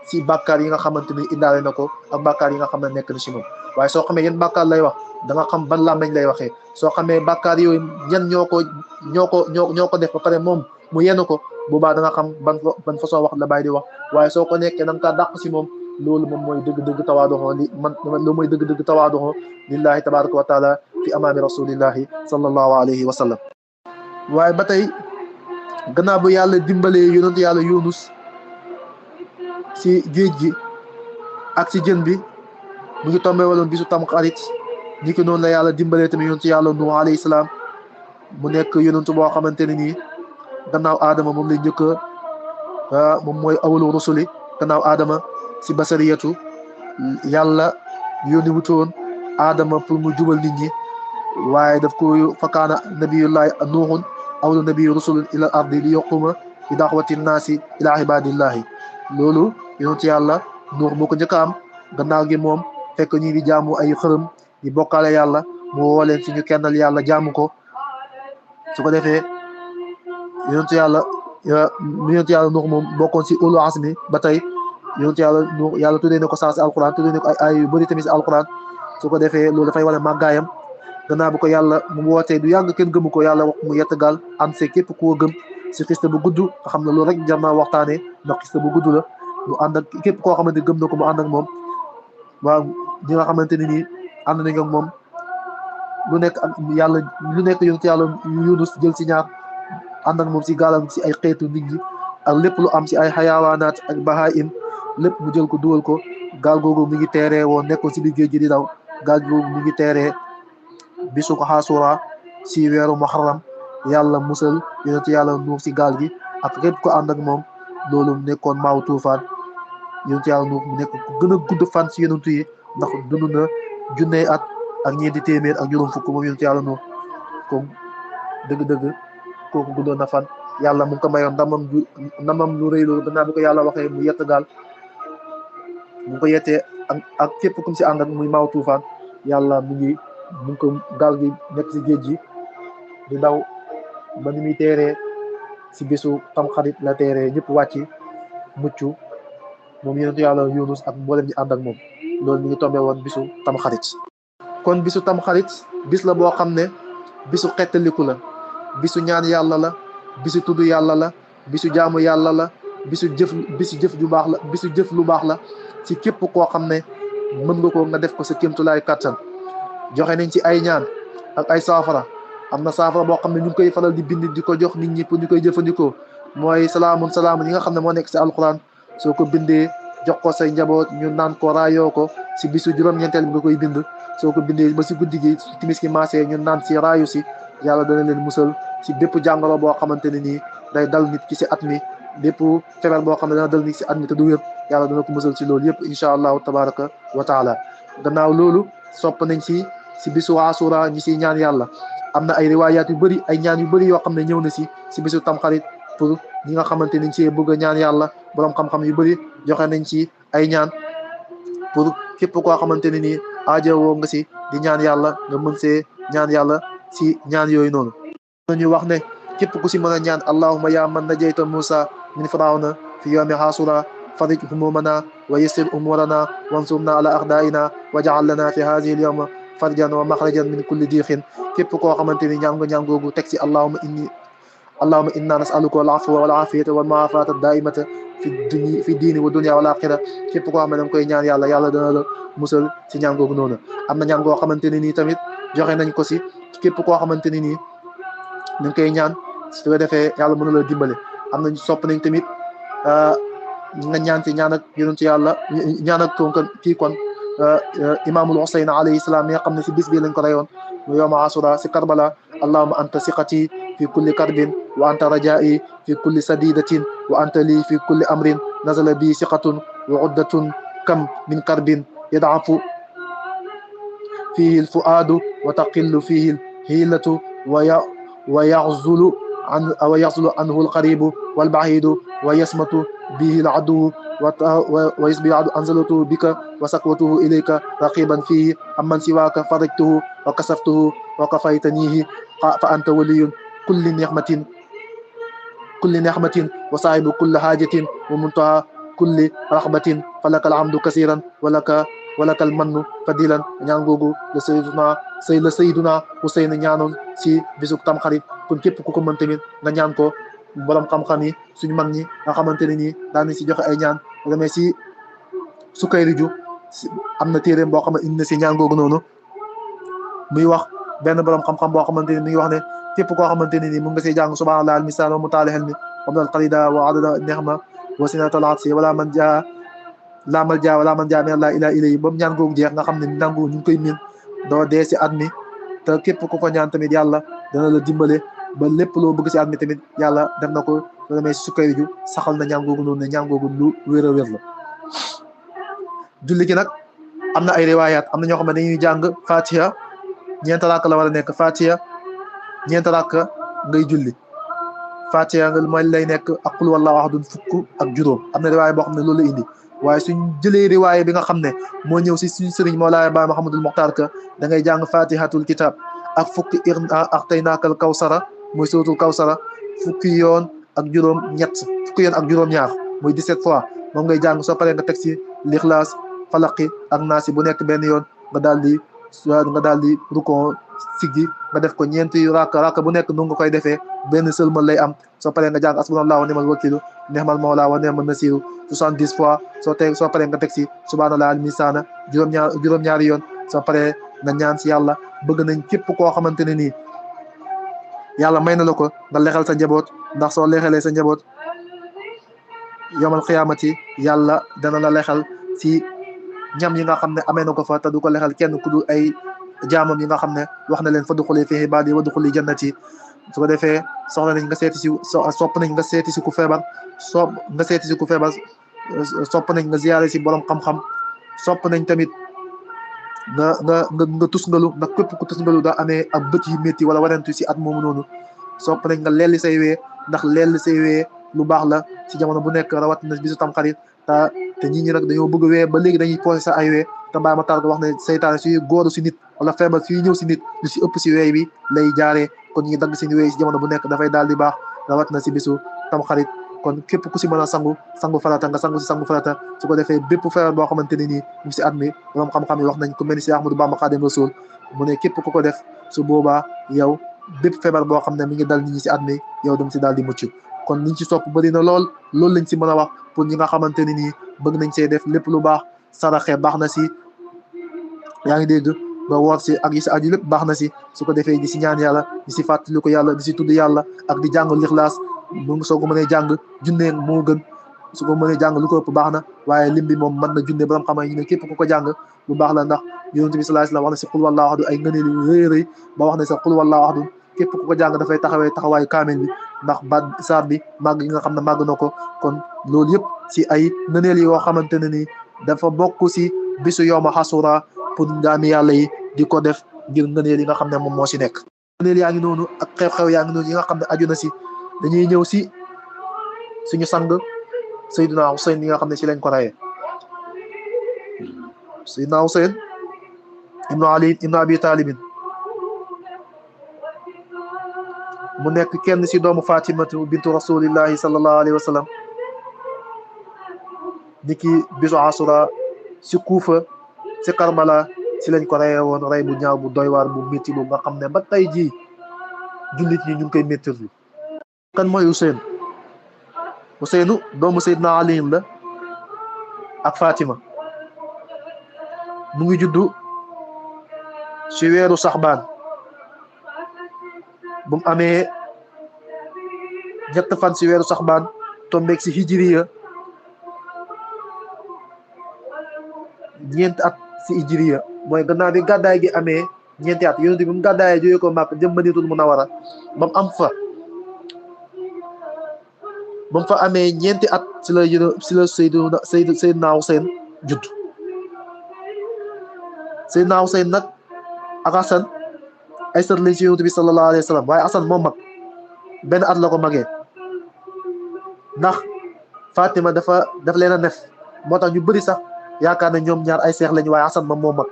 si bàkkaar yi nga xamante ni indaale na ko ak bàkkaar yi nga xam ne nekk na si moom waaye soo xamee yan bàkkaar lay wax da nga xam ban làmmiñ lay waxee soo xamee bàkkaar yooyu ñan ñoo ko def ba pare moom mu yenn ko boobaa da nga xam ban façon wax la bàyyi di wax waaye soo ko nekkee da nga kaa dàq si moom loolu moom mooy dëgg-dëgg tawaadoxoo loolu mooy dëgg-dëgg tawaadoxoo lillahi tabaraka wa taala fi amaami rasulillahi sallallahu alayhi wa sallam waaye ba tey gannaaw bu yàlla dimbalee yonent yàlla Yunus si géej gi ak si jën bi mu ngi tombé waloon bisu Tamxarit ni ki noonu la yàlla dimbalee tamit yonent yàlla Nuh alayhi salaam mu nekk yonent boo xamante ne nii gannaaw aadama moom lay njëkk moom mooy awalu rusuli gannaaw aadama si basariyatu yàlla yónni wutoon aadama pour mu jubal nit ñi waaye daf ko fakaana nabiyullahi nuuhun awalu nabiyu rusulun ila ardi li yaquma bi daxwati naasi ila ibadillahi loolu yonent yàlla Nuux moo ko njëkk a am gannaaw gi moom fekk ñi di jaamu ay xërëm di bokkaale yàlla mu woo leen ci ñu kennal yàlla jaamu ko su ko defee yonent yàlla Nuux moom bokkoon si ulul azmi ba tey yonent yàlla Nuux yàlla tuddee na ko saa si alquran tuddee na ko ay yu bëri tamit si alquran su ko defee loolu dafay wane màggaayam gannaaw bu ko yàlla mu wootee du yàgg kenn gëmu ko yàlla wax mu yett gaal ànd see képp koo gëm si xista bu gudd nga xam ne loolu rek jar naa waxtaanee ndax xista bu gudd la mu ànd ak képp koo xamante gëm na ko mu ànd ak moom waaw ñi nga xamante ne nii ànd nañ ak moom lu nekk ak yàlla lu nekk yonent yàlla Yunus jël si ñaar ànd ak moom si gaalam si ay xeetu nit ñi ak lépp lu am si ay xayawaanaat ak bahaim lépp mu jël ko dugal ko gaal googu mi ngi teeree woon nekkoon si biir géej gi di daw gaal googu mi ngi teeree bisu ko xaasura si weeru muharram yàlla musal yonent yàlla Nuux si gaal gi ak képp ko ànd ak moom loolu nekkoon maaw tuufaan yonent yàlla Nuux mu nekk ku gën a gudd fan si yonent yi ndax dund na junney at ak ñeenti téeméer ak juróom fukk moom yonent yàlla Nuux comme dëgg-dëgg kooku guddoon na fan yàlla mu ngi ko mayoon ndamam lu rëy loolu gannaaw bi ko yàlla waxee mu yett gaal mu ngi ko yettee ak képp kum si ànd ak muy maaw tuufaan yàlla mu ngi ko gaal gi nekk si géej gi di daw ba ni muy teeree si bisu Tamxarit la teeree ñëpp wàcc mucc moom yonentu yàlla Yunus ak mboolem ñi ànd ak moom loolu mi ngi tombé woon bisu Tamxarit kon bisu Tamxarit bis la boo xam ne bisu xettaliku la bisu ñaan yàlla la bisu tudd yàlla la bisu jaamu yàlla la bisu jëf ju baax la bisu jëf lu baax la ci képp koo xam ne mën nga ko nga def ko sa kéemtulaay kattan joxe nañ ci ay ñaan ak ay saafara am na saafara boo xam ne ñu ngi koy faral di bind di ko jox nit ñi pour ñu koy jëfandikoo mooy salaamun salaamun yi nga xam ne moo nekk si alquran soo ko bindee jox ko say njaboot ñu naan ko raayoo ko si bisu juróom-ñeenteel bi nga koy bind soo ko bindee ba si guddi gi timis gi maasee ñu naan si raayu si yàlla dana leen musal si bépp jàngoro boo xamante ne nii day dal nit ki si at mi bépp feebar boo xam ne dana dal nit si at mi te du wér yàlla dana ko musal si loolu yëpp incha allahu tabaraka wa taala gannaaw loolu sopp nañ si bisu asura ñi siy ñaan yàlla am na ay riwaayaat yu bëri ay ñaan yu bëri yoo xam ne ñëw na si bisu tamxarit pour ñi nga xamante niñ ci bëgg a ñaan yàlla borom xam-xam yu bëri joxe nañ ci ay ñaan pour képp koo xamante ne nii aajowoo nga si di ñaan yàlla nga mën see ñaan yàlla si ñaan yooyu noonu ñu wax ne képp ku si mën a ñaan allahumma ya man najayta Musa min firawna fi yawmi asura farij humumana wa yassir umurana wansurna ala a'daina waj'al lana fi hadhihi al-yawma farjan wa makhrajan min kulli diixin képp koo xamante ni ñaan nga ñaan googu teg si allahumma inna nas'aluka al-afwa wal afiyata wal mu'afata ad-da'imata fi diini wa dunya wal akhirah képp koo xam ne danga koy ñaan yàlla yàlla dana la musal si ñaan googu noonu am na ñaan goo xamante ne nii tamit joxe nañ ko si képp koo xamante ne nii ñu ngi koy ñaan su ko defee yàlla mën na la dimbale am nañ sopp nañ tamit nga ñaan si ñaan ak yonent yàlla ñaan ak kon imaamul Husayn alayhi salaam mi nga xam ne si bis bii lañ ko reyoon mu yawma asura si Karbala allahumma anta siqati fi kulli karbin wa anta raja'i fi kulli sadidatin wa anta li fi kulli amrin nazala bi siqatun wa uddatun kam min karbin yad'afu fihi al-fu'adu wa taqillu fihi al-hilatu wa yaxzulu anhu al-qaribu wal-ba'idu wa yasmatu bihi al-aduwu wa yusbihu anzalatuhu bika wa sakwatuhu ilayka raqiban fihi amman siwaka farajtuhu wa kasaftuhu wa kafaytanihi fa anta waliyun kulli ni'matin wa sahibu kulli hajatin wa muntaha kulli raxbatin falaka alhamdu kasiran walaka almannu fadilan ñaan googu la sayyiduna Husayn ñaanoon si bisub Tamxarit kon képp ku ko mën tamit nga ñaan ko borom xam-xam yi suñu mag ñi nga xamante ne nii daan si joxe ay ñaan demee si Sukayriju am na téeréem boo xam ne indi na si ñaan googu noonu muy wax benn borom xam-xam boo xamante ne mi ngi wax ne képp koo xamante ne nii mun nga see jàng subhanallah al misal wa mutaali xel mi wabdal qalida wa adada nexma wa sinatal atsi wala man jaa la mal jaa wala man jaa min la ila ilay ba mu ñaan googu jeex nga xam ne nangu ñu ngi koy min doo dee si at mi te képp ku ko ñaan tamit yàlla dana la dimbale ba lépp loo bëgg si at mi tamit yàlla def na ko soo demee si Sukayriju saxal na ñaan googu noonu ne ñaan googu lu wér a wér la julli gi nag am na ay riwaayaat am na ñoo xam ne dañuy jàng Fatiha ñeent rakk la war a nekk Fatiha ñeent rakk ngay julli Fatiha nga mooy lay nekk ak qul wallahu ahadun fukk ak juróom am na riwaaya boo xam ne loolu la indi waaye suñ jëlee riwaaya bi nga xam ne moo ñëw si suñu sëriñ Mawlaaya Baay Muhammadul Muxtaar ka da ngay jàng Fatihatul kitab ak fukki a'taynaakal kawsara muy suratul kawsara fukki yoon ak juróom ñaar muy 17 fois moom ngay jàng soo paree nga teg si lixlaas falaqi ak naasi bu nekk benn yoon nga daal di rukon siggi nga def ko ñeenti rakk bu nekk nu nga koy defee benn sëlmal lay am soo paree nga jàng asbunallahu wa ni'mal wakiilu ni'mal mawla wa ni'man nasiru 70 fois soo paree nga teg si subhanallah al misaana juróom-ñaari yoon soo paree nga ñaan si yàlla bëgg nañ képp koo xamante ne nii yàlla may na la ko nga lexal sa njaboot ndax soo lexalee sa njaboot yawmal qiyaamati yàlla dana la lexal si ñam yi nga xam ne amee na ko fa te du ko lexal kenn ku dul ay jaamam yi nga xam ne wax na leen fa duxuli fi ibaadi wa duxuli jannati su ko defee soxla nañ nga seeti si sopp nañ nga seeti si ku feebar sopp nañ nga ziyaare si borom xam-xam sopp nañ tamit nga tusngalu ndax képp ku tusngalu daa amee ak bët yu métti wala warantu si at moomu noonu sopp nañ nga lelli say wee ndax lelli say wee lu baax la si jamono bu nekk rawat na bisu Tamxarit te ñit ñi nag dañoo bëgg wee ba léegi dañuy posé sa ay wee te Baay Matar wax ne seytaane suy góoru si nit wala feebar suy ñëw si nit lu si ëpp si weey bi lay jaaree kon ñu dagg seen weey si jamono bu nekk dafay daal di baax rawat na si bisu Tamxarit kon képp ku si mën a sangu farata nga sangu farata su ko defee bépp feebar boo xamante ne nii mu si at mi borom xam-xam yi wax nañ ku mel ni si Ahmadou Bamba Xaadimu Rasuul mu ne képp ku ko def su boobaa yow bépp feebar boo xam ne mi ngi dal nit ñi si at mi yow dem si daal di mucc kon liñ ci sopp bëri na loolu lañ si mën a wax pour ñi nga xamante ne nii bëgg nañ see def lépp lu baax saraxe baax na si yaa ngi dégg nga woor si ak yi si aju lépp baax na si su ko defee di si ñaan yàlla di si fàttali ko yàlla di si tudd yàlla ak di jàng lixlaas mu soo ko mënee jàng junne moo gën, su ko mënee jàng lu ko ëpp baax na, waaye lim bi moom mën na junne. Borom xam-xam yi ne képp ku ko jàng lu baax la, ndax yonent bi sallallahu alayhi wasallam wax na si qul wallahu ahad ay ngëneel yu rëy rëy, ba wax ne sax qul wallahu ahad képp ku ko jàng dafay taxawee taxawaayu kaamil bi, ndax baat saar bi màgg yi nga xam ne màgg na ko. kon loolu yëpp si ay ngëneel yoo xamante ne ni dafa bokk si bisu yawma Ashura pour jaami yàlla yi di ko def ngir ngëneel yi nga xam ne moom moo si nekk. ngëneel yaa ngi noonu ak xew-xew yaa ngi noonu yi nga xam ne aju na si. dañuy ñëw si suñu sang Seydina Hussein yi nga xam ne si lañ ko rayee. Seydina Hussein ibnu Ali ibnu Abi Talibin mu nekk kenn si doomu Fatimatu bintu rasulillahi sallallahu alayhi wa sallam. niki bisu Ashura si Kuufa si Karbala si lañ ko rayee woon rey bu ñaaw bu doy waar bu métti bu nga xam ne ba tey jii jullit ñi ñu ngi koy méttirlu. kan mooy Hussein? Husseinu doomu Seydina Ali la ak Fatima. mu ngi juddu si weeru Saxbaan bu mu amee ñett fan si weeru Saxbaan tombeeg si hijriya ñeenti at si hijriya mooy gannaaw bi gàddaay gi amee ñeenti at. yonent bi mu gàddaayee jógee ko Makka jëm Madinatul Munawwara ba mu am fa ba mu fa amee ñeenti at si la Seydina Hussein judd. Seydina Hussein nag ak Hasan ay sët lañ si yonent bi sallallahu alayhi wa sallam, waaye Hasan moom mag benn at la ko magee, ndax Fatima daf leen a nef. moo tax ñu bëri sax yaakaar ne ñoom ñaar ay seex lañu, waaye Hasan moom moo mag.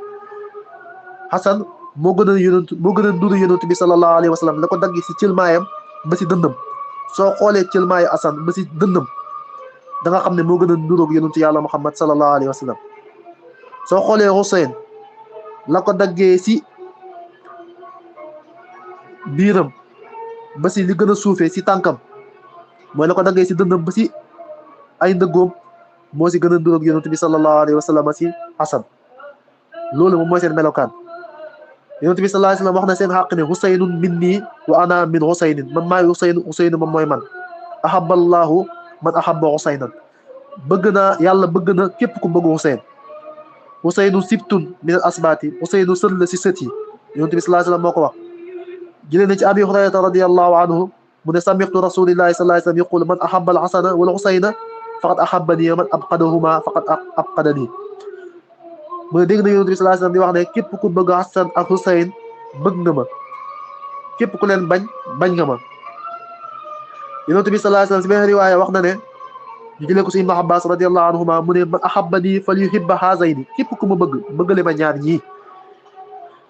Hasan moo gën a nuru yonent bi sallallahu alayhi wa sallam, la ko dagg si cëlmaayam ba si dëndam. soo xoolee cëlmaayu Hasan ba si dëndam da nga xam ne moo gën a nuróog yonent yàlla Muhammad sallallahu alayhi wa sallam. soo xoolee Hussein la ko daggee si biiram ba si li gën a suufee si tànkam, mooy la ko daggee si dëndam ba si ay ndëggoom, moo si gën a nuróog yonent bi sallallahu alayhi wa sallam si Hasan. loolu moom mooy seen melokaan. yonent bi sallallahu alayhi wa sallam wax na seen xàq ne Husaynun minni wa ana min Husaynin, man maay Husayn moom mooy man. ahabballahu man ahabba Husaynan, bëgg naa yàlla bëgg na képp ku bëgg Husayn. Husaynu sibtun min al asbaati, Husaynu sët la si sët yi. yonent bi sallallahu alayhi wa sallam moo ko wax. jëlee na ci Abi Hurayrata radiyallahu anhu mu ne sami'tu rasulillahi sallallahu alayhi wa sallam yaqulu man ahabba al Hasana wal Husayna faqad ahabbani, man abqadahuma faqad abqadani. mu ne dégg na yonent bi sallallahu alayhi wa sallam di wax ne képp ku bëgg Hasan ak Husayn bëgg nga ma, képp ku leen bañ nga ma. yonent bi sallallahu alayhi wa sallam si beneen riwaaya wax na ne, ñu jëlee ko si Ibnu Abbas radiyallahu anhuma mu ne man ahabbani falyuhibba haazayni, képp ku ma bëggale ma ñaar ñii.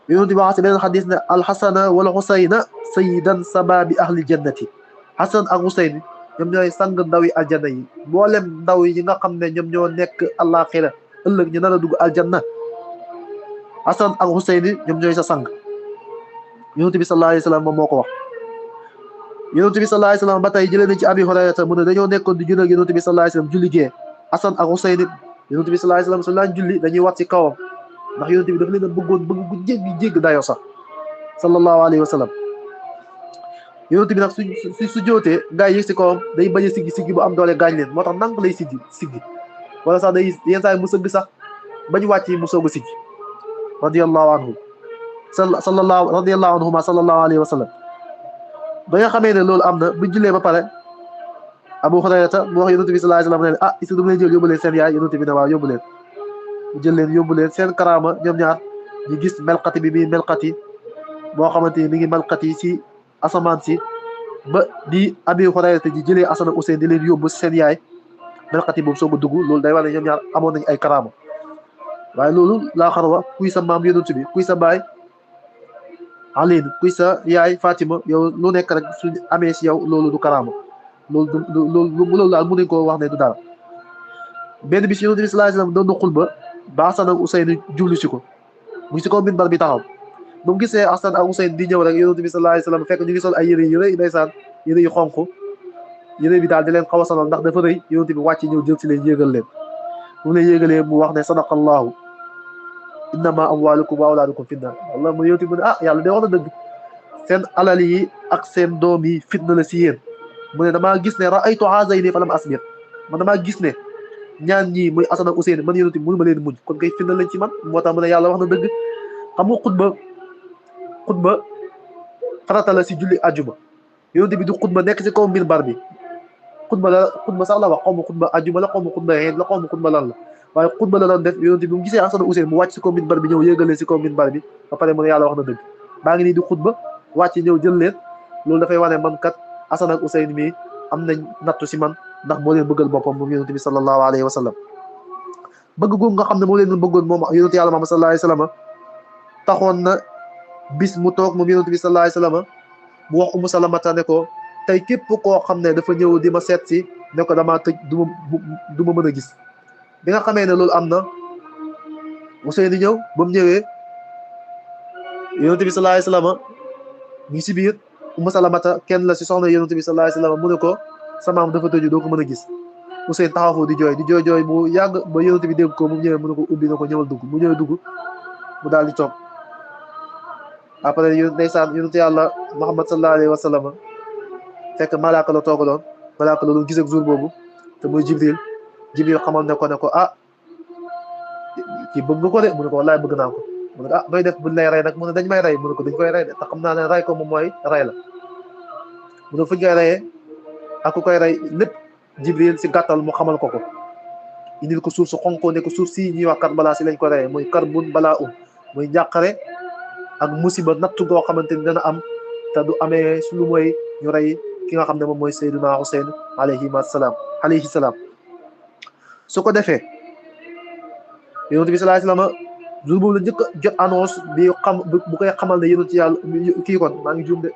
yonent bi wax si beneen xadis ne alxasana wal Husayna sayyidan sababi ahli jannati, Hasan ak Husayn ñoom ñooy sang ndaw yi aljanna yi. mboolem ndaw yi nga xam ne ñoom ñoo nekk àllaaxira ëllëg ñu nar a dugg aljanna, Hasan ak Husayn ñoom ñooy sa sang. yonent bi sallallahu alayhi wa sallam moom moo ko wax. yonent bi sallallahu alayhi wa sallam ba tey jëlee nañ ci Abi Hurayrata mu ne dañoo nekkoon di julli ak yonent bi sallallahu alayhi wa sallam julli gee. Hasan ak Husayn yonent bi sallallahu alayhi wa sallam su laan julli dañuy wat ci kawam, ndax yonent bi dafa leen a bëggoon bëgg gu jéggi dayoo sax sallallahu alayhi wa sallam. yonent bi nag su jootee gaa yi yëg si kawam day bañ a siggi bu am doole gaañ leen, moo tax nank lay siggi wala sax day yenn saa yi mu sëgg sax bañ wàcc mu soog a siggi radiyallahu anhu radiyallahu anhuma sallallahu alayhi wa sallam. ba nga xamee ne loolu am na buñ jullee ba pare, Abu Hurayrata mu wax yonent bi sallallahu alayhi wa sallam ne est-ce que dama leen jël yóbbu leen seen yaay? yonent bi ne waaw yóbbu leen. mu jël leen yóbbu leen seen karaama ñoom ñaar ñu gis melxati bi bii melxati boo xamante ni mi ngi melxati si asamaan si, ba di Abi Hurayrata ji jëlee Hasan ak Husayn di leen yóbbu seen yaay, melxati boobu soog a dugg. loolu day wane ñoom ñaar amoon nañ ay karaama. waaye loolu laa xarwa kuy sa maam yonent bi, kuy sa baay Ali, kuy sa yaay Fatima, yow lu nekk rek su amee si yow loolu du karaama, loolu daal mënuñ koo wax ne du dara. benn bis yonent bi sallallahu alayhi wa sallam doon na xutba ba Hasan ak Husayn jublu si ko, mu ngi si kaw minbar bi taxaw. ba mu gisee Hasan ak Husayn di ñëw rek yonent bi sallallahu alayhi wa sallam fekk ñu ngi sol ay yére yu rëy ndeysaan, yére yu xonq, yére bi daal di leen xaw a sonal ndax dafa rëy. yonent bi wàcc ñëw jël si leen yéegal leen. mu leen yéegalee mu wax ne sadaqallahu innama amwalukum wa awlaadukum fitna. walla mu yonent bi mu ne yàlla de wax na dëgg, seen alal yi ak seen doom yi fitna la si yéen, mu ne damaa gis ne raaytu haazayni falam asbir man damaa gis ne ñaan ñii muy Asan ak Useyn man yonent bi mënu ma leen muñ kon kay firnde lañ ci man moo tax mu ne yàlla wax na dëgg. xam nga xutba farata la si julli àjjuma yonent bi du xutba nekk si kaw minbar bi xutba sax la wax xaw ma xutba àjjuma la xaw ma xutba xeet la xaw ma xutba lan la waaye xutba la doon def yonent bi mu gisee Asan ak Useyn mu wàcc si kaw minbar bi ñëw yéegalee si kaw minbar bi ba pare mu ne yàlla wax na dëgg baa ngi nii di xutba wàcc ñëw jël leen loolu dafay wane man kat Asan ak Useyn mi am nañ nattu si man ndax moo leen bëggal boppam moom yonent bi sallallahu alayhi wa sallam bëgg googu nga xam ne moo leen bëggoon moom yonent yàlla Muhammad sallallahu alayhi wa sallam taxoon na bis mu toog moom yonent bi sallallahu alayhi wa sallam mu wax Umu Salamata ne ko tey képp koo xam ne dafa ñëw di ma seet si ne ko damaa tëj du ma mën a gis bi nga xamee ne loolu am na Useyn di ñëw ba mu ñëwee yonent bi sallallahu alayhi wa sallam ngi si biir Umu Salamata kenn la si soxna yonent bi sallallahu alayhi wa sallam mu ne ko sa maam dafa tëju doo ko mën a gis Useyn taxaw foofu di jooy mu yàgg ba yonent bi dégg ko mu ñëwee mu ne ko ubbi na ko ñëwal dugg mu ñëwee dugg mu daal di toog après ndeysaan yonent yàlla Muhammad sallallahu alayhi wa sallam fekk malaaka la toogaloon malaaka la doon gis ak jour boobu te muy Jibril xamal ne ko ah kii bëgg nga ko de mu ne ko wallaay bëgg naa ko mu ne ko ah nooy def buñ lay rey nag mu ne dañ may rey mu ne ko dañ koy rey de te xam naa ne rey ko moom mooy rey la mu ne fuñ koy reyee ak ku koy rey lépp Jibril si gàttal mu xamal ko indil ko suuf su xonkoo ne ko suuf si ñuy wax Karbala si lañ ko reyee muy karbun balaa muy njàqare ak musiba nattu goo xamante ni dana am te du amee su lu mooy ñu rey ki nga xam ne moom mooy Seydina Huseyn alayhi salaam su ko defee yonent bi sallallahu alayhi wasallam jour boobu la njëkk a jot annonce bi xam bu koy xamal ne yonent yàlla kii kon maa ngi juum de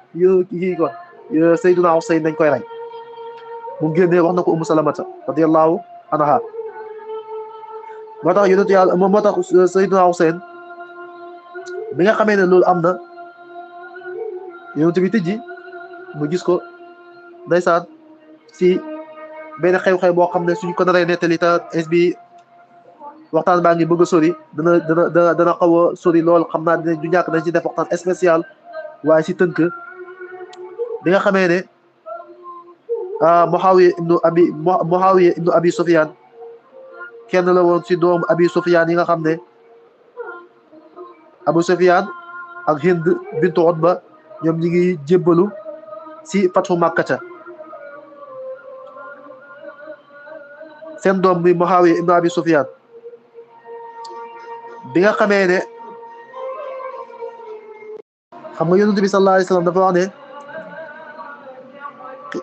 kii kon Seydina Huseyn dañ koy rey mu génnee wax na ko Umu Salamata radiyallahu anha moo tax yonent yàlla moo tax Seydina Huseyn bi nga xamee ne loolu am na yonent bi tëjji mu gis ko ndeysaan si benn xew-xew boo xam ne suñ ko naree nettali te es bi waxtaan baa ngi bëgg a sori dana xaw a sori lool xam naa dinañ du ñàkk dañ ci def waxtaan spécial waaye si tënk bi nga xamee ne Muawiya ibnu Abi Sufyan kenn la woon si doomu Abi Sufyan yi nga xam ne Abu Sufyan ak Hind bintu Utba ñoom ñi ngi jébbalu si Fathu Makkata seen doom bi Muawiya ibnu Abi Sufyan bi nga xamee ne xam nga yonent bi sallallahu alayhi wa sallam dafa wax ne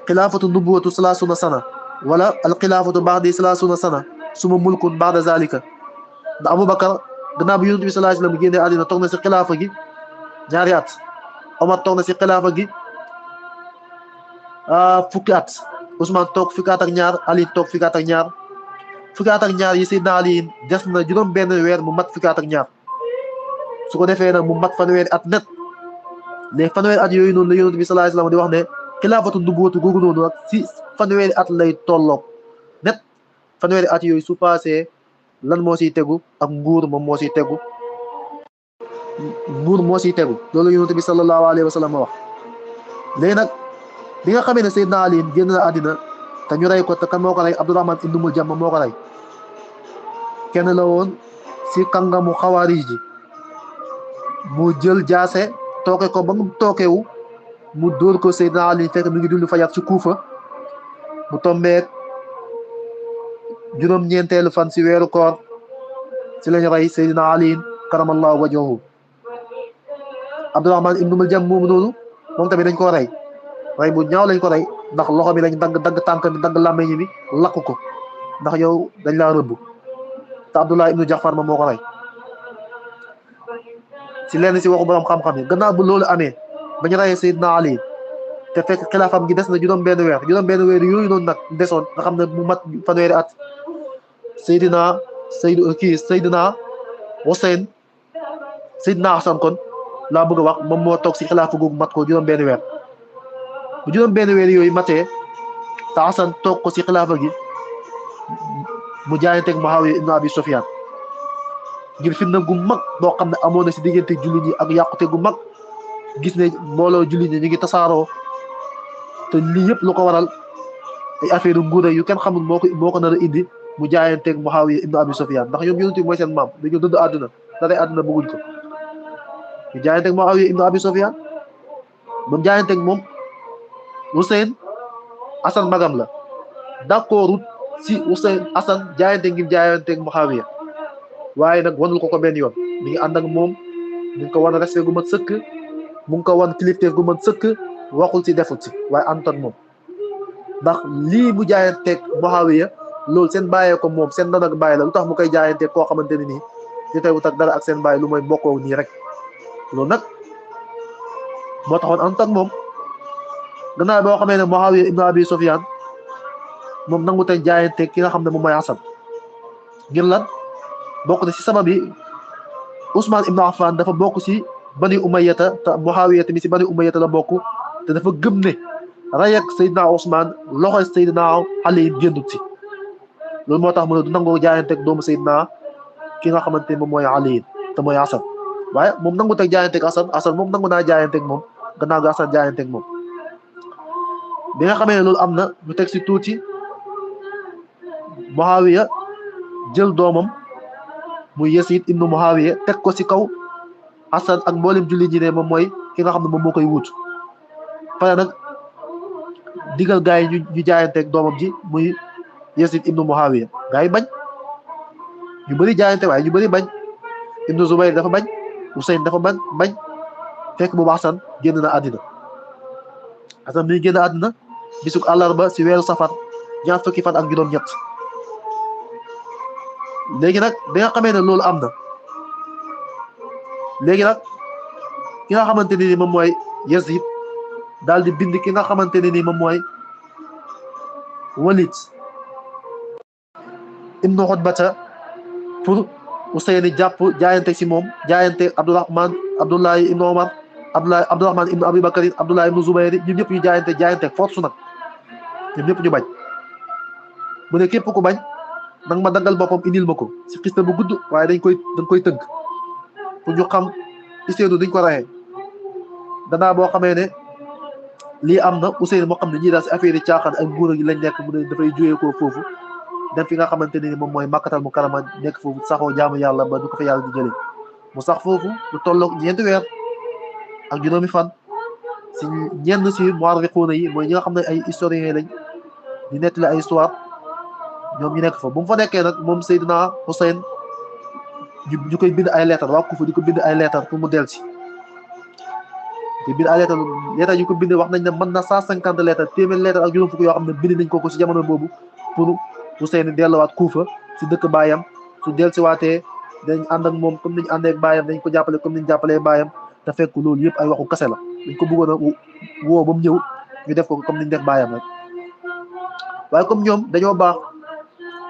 xilaafatu nubuwatu salaasuna sana wala al xilaafatu ba'di salaasuna sana suma mulkun ba'da zalika ndax Abubakar gannaaw bi yonent bi sallallahu alayhi wa sallam génnee àddina toog na si xilaafa gi ñaari at Omar toog na si xilaafa gi fukki at Ousmane toog fukki at ak ñaar Ali toog fukki at ak ñaar fukki at ak ñaar yi Seydina Ali des na juróom benn weer mu mat fukki at ak ñaar su ko defee nag mu mat fanweeri at net les fanweeri at yooyu noonu la yonent bi sallallahu alayhi wa sallam di wax ne xilaafatu nubuwatu googu noonu ak si fanweeri at lay tolloog net fanweeri at yooyu su passé lan moo siy tegu ak nguur moom moo siy tegu loolu yonent bi sallallahu alayhi wa sallam wax léegi nag bi nga xamee ne Seydina Ali génn na àddina te ñu rey ko te kan moo ko rey Abdurrahman ibnu Muljam moo ko rey kenn la woon si kàngamu xawaarij ji mu jël jaase tooke ko ba mu tookewu mu dóor ko Seydina Ali fekk mi ngi dund fajar ci Kuufa mu tombeek juróom-ñeenteelu fan si weeru koor si lañu rey Seydina Ali karamallahu wajhahu Abdurrahman ibnu Muljam moomu noonu moom tamit dañ koo rey bu ñaaw lañ ko rey ndax loxo bi lañ dagg tànk bi dagg làmmeñ bi lakk ko ndax yow dañ laa rëbb te Abdullah ibnu Jaafar ma moo ko rey si lenn si waxu borom xam-xam yi gannaaw bu loolu amee bañu reyee Seydina Ali te fekk xilaafam gi des na juróom benn weer yooyu noonu nag desoon nga xam ne mu mat fanweeri at Seydina Huseyn Seydina Hasan kon laa bëgg a wax moom moo toog si xilaafa googu mat ko juróom benn weer bu juróom benn weer yooyu matee te Hasan toog ko si xilaafa gi mu jaayanteeg Muawiya ibnu Abi Sufyan ngir fitna gu mag boo xam ne amoon na si diggante jullit ñi ak yàqute gu mag gis ne mbooloo jullit ñi ñu ngi tasaaroo te lii yëpp lu ko waral ay affaire nguur yu kenn xamul moo ko nar a indi mu jaayanteeg Muawiya ibnu Abi Sufyaan ndax ñoom yonent bi mooy seen maam dañoo dëdd àdduna daray àdduna bëgguñ ko ñu jaayanteeg Muawiya ibnu Abi Sufyaan ba mu jaayanteeg moom Hussein Hassan magam la d'accord si Hussein Hassan jaayante ngir jaayanteeg Muawiya waaye nag wanul ko benn yoon mi ngi ànd ak moom mi ngi ko wan respect gu mat sëkk mu ngi ko wan kilifteef gu mat sëkk waxul si deful si waaye àndut ak moom ndax lii mu jaayanteeg Muawiya loolu seen bàyyee ko moom seen nan ak bàyyi la lu tax mu koy jaayanteeg koo xamante ne nii jotewut ak dara ak seen bàyyi lu mooy mbokkoo nii rek loolu nag moo taxoon àndut ak moom gannaaw boo xamee ne Muawiya ibnu Abi Sufyaan moom nangu te jaayanteeg ki nga xam ne moom mooy Hasan ngir lan bokk na si sabab yi Ousmane ibnu Affan dafa bokk si bani Umayyata te Muawiya tamit si bani Umayyata la bokk te dafa gëm ne ray ak Seydina Ousmane loxoy Seydina Ali génnut si loolu moo tax mu ne du nangoo jaayanteeg doomu Seydina ki nga xamante ne moom mooy Ali te mooy Hasan waaye moom nangu teg jaayanteeg Hasan moom nangu naa jaayanteeg moom gannaaw ga Hasan jaayanteeg moom bi nga xamee ne loolu am na ñu teg si tuuti Muawiya jël doomam muy Yazid ibnu Muawiya teg ko si kaw Hasan ak mboolem julli ñi ne moom mooy ki nga xam ne moom moo koy wut pare nag digal gaa yi ñu jaayanteeg doomam ji muy Yazid ibnu Muawiya gaa yi bañ ñu bëri jaayante waaye ñu bëri bañ ibnu Zubayr dafa bañ Husayn dafa bañ fekk boobu Hasan génn na àddina Hasan mi génn àddina bisug àllarba si weeru safar ñaar fukki fan ak juróom-ñett léegi nag bi nga xamee ne loolu am na léegi nag ki nga xamante ne ni moom mooy Yazid daal di bind ki nga xamante ne ni moom mooy Walid ibnu Utbata pour Useyni jàpp jaayante si moom jaayante Abdullahi ibnu Omar Abdurahman ibnu Abi Bakarin Abdullahi ibnu Zubayr ñun ñëpp ñu jaayante force nag ñun ñëpp ñu bañ mu ne képp ku bañ nag ma dangal boppam indil ma ko si xista bu gudd waaye dañ koy tëgg pour ñu xam Ousseynou duñ ko raxee danaa boo xamee ne lii am na Ousseynou moo xam ne ñii daal si affaire yi caaxaan ak nguur gi lañ nekk mu ne dafay jógee koo foofu dem fi nga xamante ne ni moom mooy Makkatal Mukarrama nekk foofu saxoo jaamu yàlla ba du ko fa yàlla di jëlee mu sax foofu lu tolloog 4 weer ak juróomi fan si ñenn si muarrixuuna yi mooy ñi nga xam ne ay historiens lañ di nettali ay histoire ñoom ñu nekk fa bu mu fa nekkee nag moom Seydina Hussein ñu koy bind ay lettre waa Kufa di ko bind ay lettre pour mu del si di bind ay lettre yu ko bind wax nañ ne mën na 150 lettre téeméer lettre ak juróom fukk yoo xam ne bind nañ ko si jamono boobu pour Hussein delluwaat Kufa si dëkk baayam su del si waatee dañ ànd ak moom comme niñ àndee ak baayam dañ ko jàppale comme niñ jàppalee baayam te fekk loolu yëpp ay waxu kase la dañ ko bëggoon a woo ba mu ñëw ñu def ko comme niñ def baayam rek waaye comme ñoom dañoo baax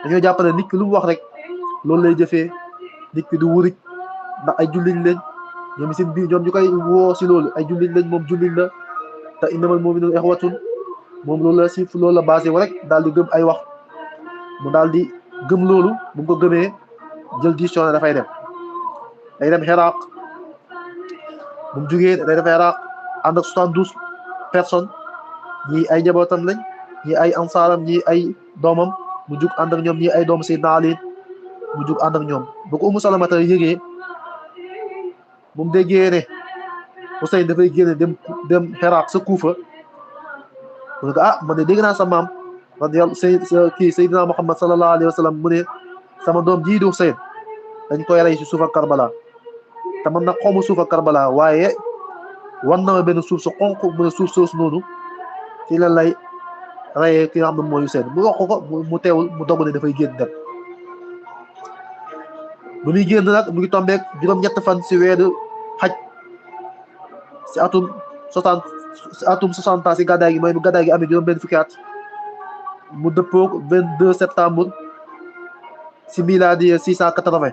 dañoo jàpp ne nit ki lu mu wax rek loolu lay jëfee nit ki du wurik ndax ay julliñ lañ ñoom seen biir ñoom ñu koy woo si loolu ay julliñ lañ moom julliñ la te innamal mu'minuuna ixwatun moom loolu la si loolu la basé wu rek daal di gëm ay wax mu daal di gëm loolu bu mu ko gëmee jël décision ne dafay dem day dem Iraq bu mu jugee day def Iraq ànd ak 72 personnes ñii ay njabootam lañ ñii ay ansaaram ñii ay doomam mu jug ànd ak ñoom ñii ay doomu Seydina Ali mu jug ànd ak ñoom bu ko Umu Salamata yëgee bu mu déggee ne Huseyn dafay génne dem Iraq sa Kuufa mu ne ko man de dégg naa sa maam radiyallahu kii Seydina Muhammad sallallahu alayhi wa sallam mu ne sama doom jii di Huseyn dañ koy rey si suuf ak Karbala te man nag xawma suuf ak Karbala waaye wan na ma benn suuf su xonq mu ne suuf soosu noonu ci la lay reyee ki nga xam ne mooy Huseyn mu wax ko mu teewul mu dogg ne dafay génn dem bu muy génn nag mu ngi tombeek juróom-ñett fan si weeru xaj si atum 60 ans si gàddaay gi mooy bu gàddaay gi amee juróom benn fukki at mu dëppook 22 septembre si miladi 680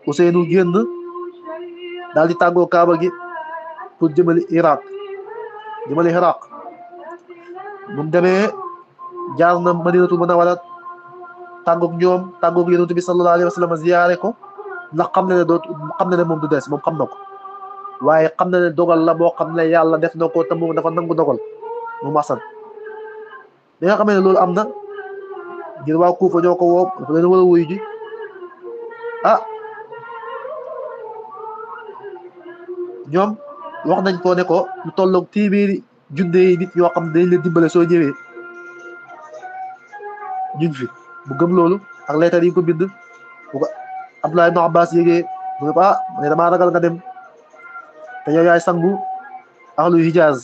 Ousseynou génn daal di tàggoo Kaaba gi pour jëmali Iraq bu mu demee jaar na Madinatul Munawwara tàggoog ñoom tàggoog Yonent bi sallallahu alayhi wa sallam ziyaare ko ndax xam na ne moom du des moom xam na ko waaye xam na ne dogal la boo xam ne yàlla def na ko te moom dafa nangu dogal mu masan bi nga xamee ne loolu am na ngir waa Kuufa ñoo ko woo dafa leen war a wuyu ji ah ñoom wax nañ ko ne ko lu tolloog téeméeri junne yi nit ñoo xam ne dañ leen dimbale soo ñëwee ñu ngi fi bu gëm loolu ak leetar yi ko bind bu ko Abdullah ibn Abbas yégee mu ne ko ma ne damaa ragal nga dem te yow yaay sangu ahlu Hijaz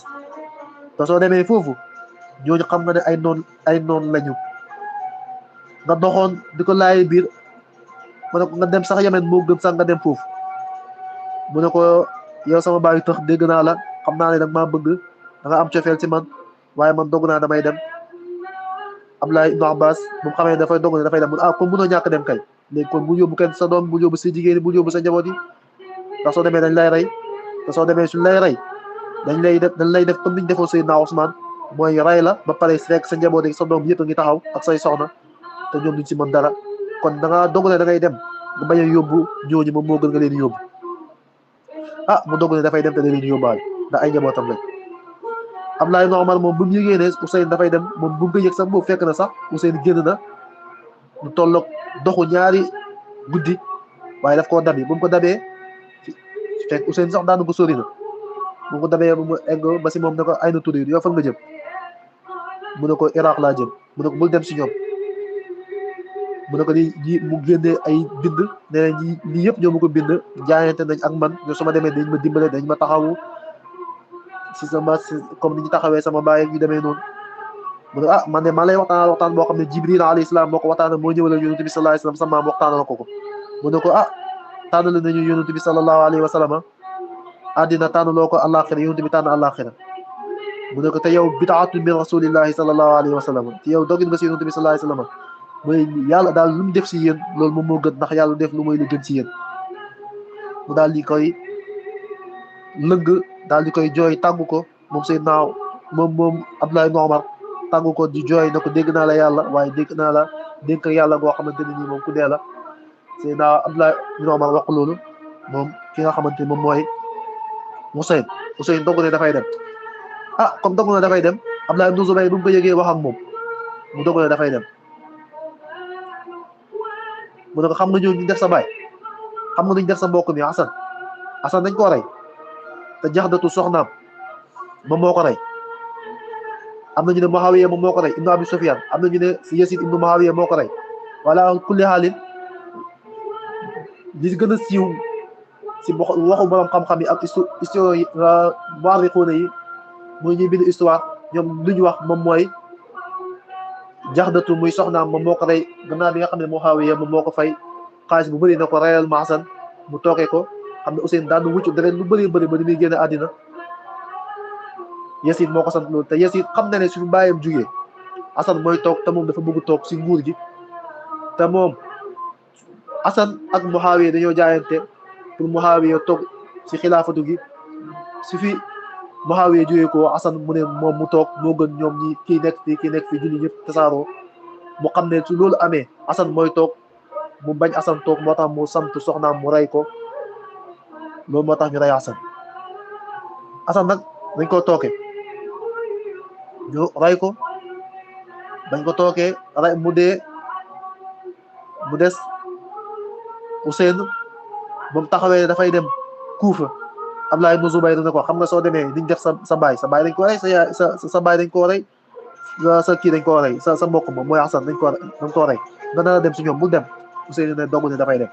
te soo demee foofu ñooñu xam nga ne ay noon lañu nga doxoon di ko laay biir mu ne ko nga dem sax Yemen moo gën sax nga dem foofu mu ne ko yow sama baayu tax dégg naa la xam naa ne danga maa bëgg da nga am cofeel ci man waaye man dogg naa damay dem Abdullah ibn Abbas bu mu xamee dafay dogg ne dafay dem mu kon mënoo ñàkk dem kay léegi kon bul yóbbu kenn sa doom bul yóbbu sa jigéen bul yóbbu sa njaboot yi ndax soo demee dañ lay rey te soo demee suñ lay rey dañ lay def comme niñ defoon Seydina Ousmane mooy rey la ba pare fekk sa njaboot yi sa doom yëpp a ngi taxaw ak say soxna te ñoom duñ ci mën dara kon da ngaa dogg ne da ngay dem nga bañ a yóbbu ñooñu moom moo gën nga leen yóbbu mu dogg ne dafay dem te da leen yóbbaale ndax ay njabootam lañ Abdullah ibn Umar moom bu mu yëgee ne Ousseynou dafay dem moom bu mu ko yëg sax boobu fekk na sax Ousseynou génn na lu tolloog doxu ñaari guddi waaye daf koo dabi bu mu ko dabee fekk Ousseynou sax daanu ko sori na bu mu ko dabee mu egg ba si moom ne ko ay na tudd yow fan nga jëm mu ne ko Iraq laa jëm mu ne ko bul dem si ñoom mu ne ko ñi mu génnee ay bind nee na ñi yëpp ñoo ma ko bind jaayante nañ ak man ñoo su ma demee dañ ma dimbale dañ ma taxawu si comme ni ñu taxawee sama baay ñu demee noonu mu ne man de maa lay waxtaan boo xam ne Jibril alayhi salaam moo ko waxtaan moo ñëwal yonent bi sallallahu alayhi wa sallam sama maam waxtaanal ko mu ne ko tànnal nañu yonent bi sallallahu alayhi wa sallam àddina tànnaloo ko àllaaxira yonent bi tànn àllaaxira mu ne ko te yow bitaatu min rasulillahi sallallahu alayhi wa sallam te yow dogin nga si yonent bi sallallahu alayhi wa sallam mooy yàlla daal lu mu def si yéen loolu moom moo gën ndax yàlla def lu mooy lu gën si yéen mu daal di koy lëng daal di koy jooy tàggu ko moom Seydina moom Abdullah ibn Umar tàggu ko di jooy na ko dégg naa la yàlla waaye dégg naa la dénk yàlla goo xamante ne nii moom ku dee la Seydina Abdullah ibn Umar wax loolu moom ki nga xamante ne moom mooy Ousseynou dogg ne dafay dem comme dogg ne dafay dem Abdullah ibn Zubayr bu mu ko yëgee wax ak moom mu dogg ne dafay dem mu ne ko xam nga ñoo ñu def sa baay xam nga nuñ def sa mbokk mi Hasan dañ koo rey te Jaxdatu soxnaam moom moo ko rey am na ñu ne Muawiya moom moo ko rey ibnu Abi Sufyan am na ñu ne si Yasid ibnu Muawiya moo ko rey wala kulli xaalin li gën a siiw si waxu borom xam-xam yi ak histoire yi muarrixuuna yi muy ñuy bind histoire ñoom lu ñu wax moom mooy Jaxdatu muy soxnaam moom moo ko rey gannaaw bi nga xam ne Muawiya moom moo ko fay xaalis bu bëri na ko reyal ma Hasan mu toogee ko xam ne Ousseynou daan wuccu deret lu bëri ba ni muy génne àddina Yasid moo ko sant loolu te Yasid xam na ne suñu bàyyam jugee Hasan mooy toog te moom dafa bëgg toog si nguur gi te moom Hasan ak Muawiya dañoo jaayante pour Muawiya toog si xilaafatu gi su fi Muawiya jugee ko Hasan mu ne moom mu toog moo gën ñoom ñi kii nekk fii julli ñëpp tasaaroo mu xam ne su loolu amee Hasan mooy toog mu bañ Hasan toog moo tax mu sant soxnaam mu rey ko loolu moo tax ñu rey Hasan nag dañ ko tooke ñu rey ko bañ ko tookee rey mu des Ousseynou ba mu taxawee dafay dem Kuufa Abdullah ibn Zubayr ne ko xam nga soo demee niñ def sa baay dañ ko rey sa baay dañ koo rey sa kii dañ koo rey sa mbokk moom mooy Hasan dañ koo rey nga nar a dem si ñoom bu dem Ousseynou ne dogu ne dafay dem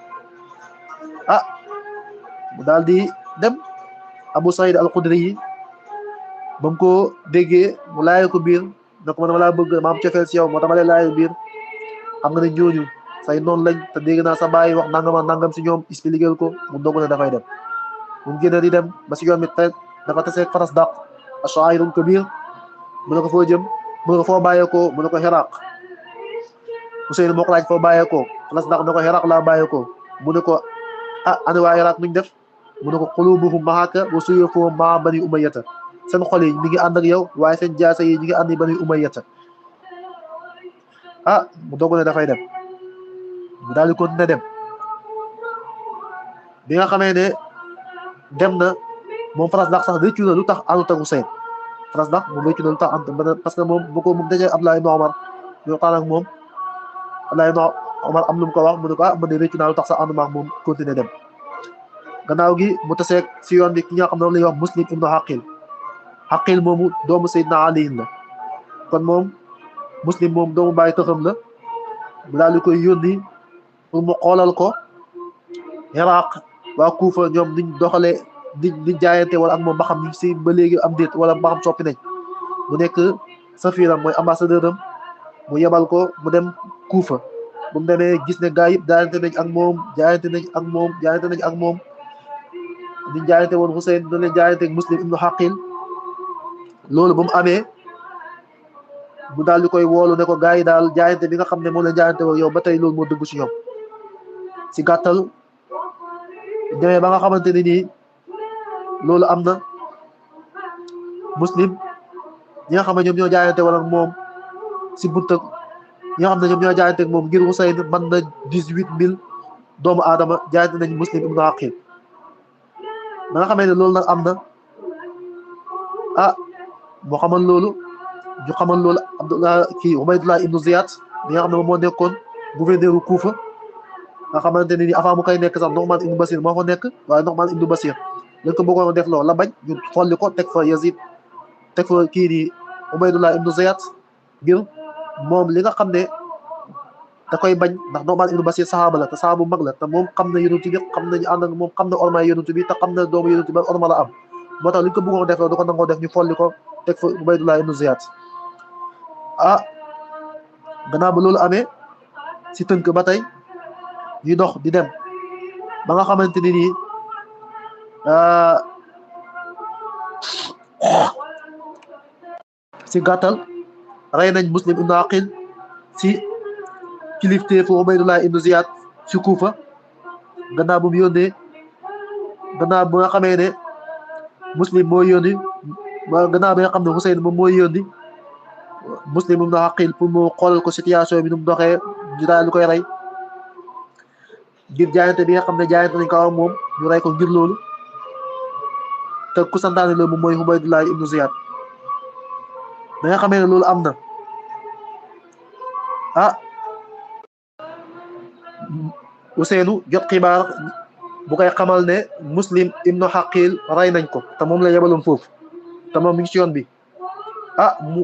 mu daal di dem Abu Saïd al-Khudri yi ba mu ko déggee mu laaj ko biir ne ko man dama laa bëgg ma am cofeel si yow moo tax ma lay laaj biir xam nga ne ñooñu say noonu lañ te dégg naa sa baay wax nangam si ñoom expliqué ko mu dogu ne dafay dem mu génn di dem ba si yoon bi dafa taseeg faras dàq ash-sha'irul kabir mu ne ko foo jëm mu ne ko foo bàyyeekoo mu ne ko Iraq Ousseynou moo ko laaj foo bàyyeekoo faras dàq ne ko Iraq laa bàyyeekoo mu ne ko ana waa Iraq nuñ def mu ne ko qulubuhum ma'aka wa suyufuhum ma'a bani umayyata seen xol yi mi ngi ànd ak yow waaye seen jaasa yi ñi ngi ànd ak bani umayyata mu doog ne dafay dem mu daal di continuer dem bi nga xamee ne dem na moom faras dàq sax rëccu na lu tax àndut ak Ousseynou France ndax moom réccu na lu tax am parce que moom bu ko moom dajee Abdullah ibn Omar ñu waxtaan ak moom Abdullah ibn Omar am lu mu ko wax mu ne ko man de réccu naa lu tax sax ànduma ak moom continuer dem gannaaw gi mu taseeg si yoon bi ki nga xam ne moom la ñuy wax Muslim ibnu Xaqil moomu doomu Seydina Ali la kon moom Muslim moom doomu bàyyi tëxam la mu daal di koy yónni pour mu xoolal ko Iraq waa Kuufa ñoom niñ doxalee niñ jaayante wala ak moom ba xam ñu si ba léegi am déet wala ba xam soppi nañ mu nekk safiram mooy ambassadeur am mu yebal ko mu dem Kuufa bu mu demee gis ne gaa yëpp jaayante nañ ak moom jaayante nañ ak moom niñ jaayante woon Hussein na leen jaayante ak Muslim ibnu Xaqil loolu ba mu amee mu daal di koy woolu ne ko gaa yi daal jaayante bi nga xam ne moom la jaayante woon yow ba tey loolu moo dëgg ci ñoom si gàttal demee ba nga xamante ne nii loolu am na Muslim ñi nga xam ne ñoom ñoo jaayante wala moom si bunta ñi nga xam ne ñoom ñoo jaayante moom ngir Hussein mën na 18,000 doomu aadama jaayante nañ Muslim ibnu Aqil ba nga xamee ne loolu nag am na moo xamal loolu ñu xamal loolu Abdullah kii Ubaydullah ibnu Ziyad bi nga xam ne moom moo nekkoon gouverneur u Kuufa nga xamante ne ni avant mu koy nekk sax Nu'man ibnu Basir moo fa nekk waaye Nu'man ibnu Basir lañ ko bëggoon def loolu la bañ ñu xolli ko teg fa Yazid teg fa kii nii Ubaydullah ibnu Ziyad ngir moom li nga xam ne da koy bañ ndax Nu'man ibnu Basir saxaaba la te saxaaba bu mag la te moom xam na yonent bi xam nañu ànd ak moom xam na ormaay yonent bi te xam na doomu yonent bi orma la am moo tax li ñu ko bëggoon def loolu da ko nangoo def ñu folli ko teg fa Ubaydullah ibnu Ziyad gannaaw ba loolu amee si tënk ba tey ñuy dox di dem ba nga xamante ni nii si gàttal rey nañ Muslim ibnu Aqil si kilifteefu Ubaydullah ibnu Ziyad si Kuufa gannaaw bu mu yónnee gannaaw bu nga xamee ne Muslim moo yónni gannaaw bi nga xam ne Hussein moom mooy yónni Muslim ibnu Aqil pour mu xoolal ko situation bi nu mu doxee ñu daal di koy rey ngir jaayante bi nga xam ne jaayante nañ ko ak moom ñu rey ko ngir loolu te ku santaane loolu moom mooy Ubaydullah ibnu Ziyad da nga xamee ne loolu am na Ousseynou jot xibaar bu koy xamal ne Muslim ibnu Aqil rey nañ ko te moom la yebaloon foofu te moom mi ngi ci yoon bi mu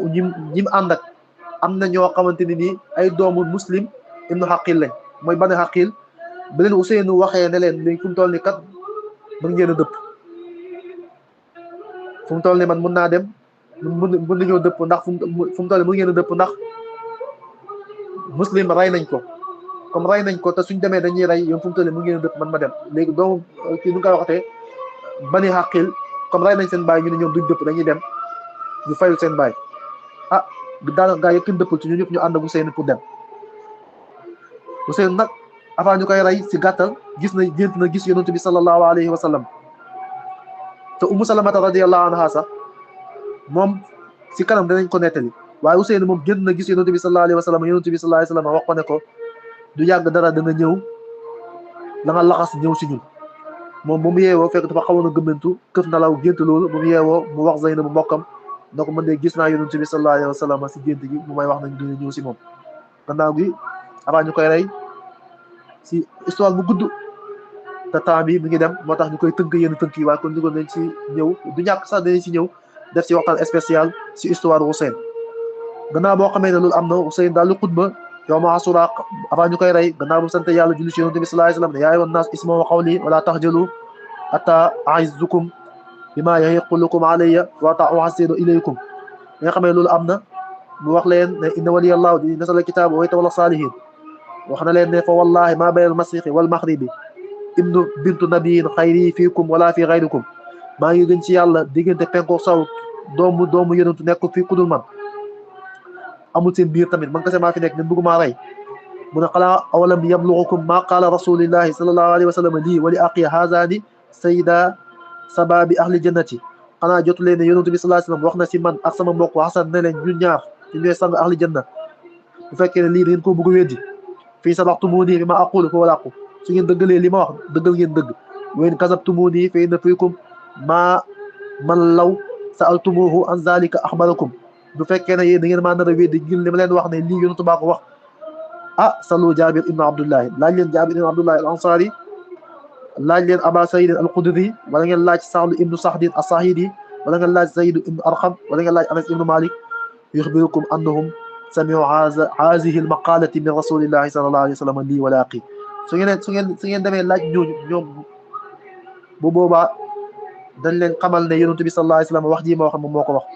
ñi mu ànd ak am na ñoo xamante ni nii ay doomu Muslim ibnu Aqil lañ mooy Bani Aqil ba leen Ousseynou waxee ne leen léegi fu mu toll ni kat mën ngeen a dëpp fu mu toll ni man mun naa dem mën nañoo dëpp ndax fu mu toll ni mën ngeen a dëpp ndax Muslim rey nañ ko comme rey nañ ko te suñ demee dañuy rey yow fu mu toll ni mën ngeen a dëpp man ma dem léegi doomu kii nu nga koy waxatee Bani Aqil comme rey nañ seen baay ñu ne ñoom duñ dëpp dañuy dem ñu fayul seen baay daanaka gaa yi kenn dëppal ci ñu ñëpp ñu ànd ak Ousseynou pour dem Ousseynou nag avant ñu koy rey si gàttal gént na gis yonent bi sallallahu alayhi wa sallam te Ummu Salamata radiyallahu anha sax moom si kanam danañ ko nettali waaye Ousseynou moom gént na gis yonent bi sallallahu alayhi wa sallam yonent bi sallallahu alayhi wa sallam wax ko ne ko du yàgg dara da nga ñëw la nga laxas ñëw si ñun moom bu mu yeewoo fekk dafa xawoon a gëmmentu këf nalaw gént loolu bu mu yeewoo mu wax Zeynab bu mbokkam na ko man de gis naa yonent bi sallallahu alayhi wa sallam si gént gi mu may wax nañ dina ñëw si moom gannaaw gi avant ñu koy rey si histoire bu gudd te temps bi mi ngi dem moo tax ñu koy tënk yenn tënk yi waaye kon dugal nañ si ñëw du ñàkk sax danañ si ñëw def si waxtaan spécial si histoire Hussein gannaaw boo xamee ne loolu am na Hussein daal di xutba yow ma Ashura avant ñu koy rey gannaaw bu sant yàlla julli si yonent bi sallallahu alayhi wa sallam ne yaa ayyuhan naas isma'u qawli wala taxjalu hatta a'izzukum bima yahiqqu lakum alayya wa uhsinu ilaykum nga xamee loolu am na mu wax leen ne inna waliyallahu di nasala kitaab wa yatawalla salihin wax na leen ne fa wallahi ma bayna al mashriqi wal maghribi ibnu bintu nabiyin xayri fiikum wala fi xayrikum maa ngi gën ci yàlla diggante penko saw doomu yonentu nekk fii kudul man amul seen biir tamit man kese maa fi nekk ngeen bëgg maa rey mu ne xalaa awalam yablugukum ma qaala rasulillahi sallallahu alayhi wa sallam lii wa li aqi haazani sayida sababi ahli jannati xanaa jotu leen ne yonentu bi sallallahu alayhi wa sallam wax na si man ak sama mbokk Hasan ne leen ñun ñaar ñu ñooy sang ahli janna bu fekkee ne lii da ngeen koo bëgg a weddi fii sadaqtumuni bi ma aqulu fa walaqu su ngeen dëggalee li ma wax dëggal ngeen dëgg ween kasabtumuni fa inna fiikum maa man law sa'altumuhu an zalika akhbarakum bu fekkee ne yéen da ngeen maa nar a weddi ngir li ma leen wax ne lii yonent baa ko wax salu Jaabir ibnu Abdullahi laaj leen Jaabir ibnu Abdullahi al Ansari laaj leen Aba Saïd al Xudri wala ngeen laaj Sahl ibnu Sahdin as-Sahidi wala ngeen laaj Zayd ibnu Arqam wala ngeen laaj Anas ibnu Malik yuxbirukum annahum samiu hazihi al maqalati min rasulillahi sallallahu alayhi wa sallam lii wala aqi su ngeen demee laaj ñooñu ñoom bu boobaa dañ leen xamal ne yonent bi sallallahu alayhi wa sallam wax ji ma wax moom moo ko wax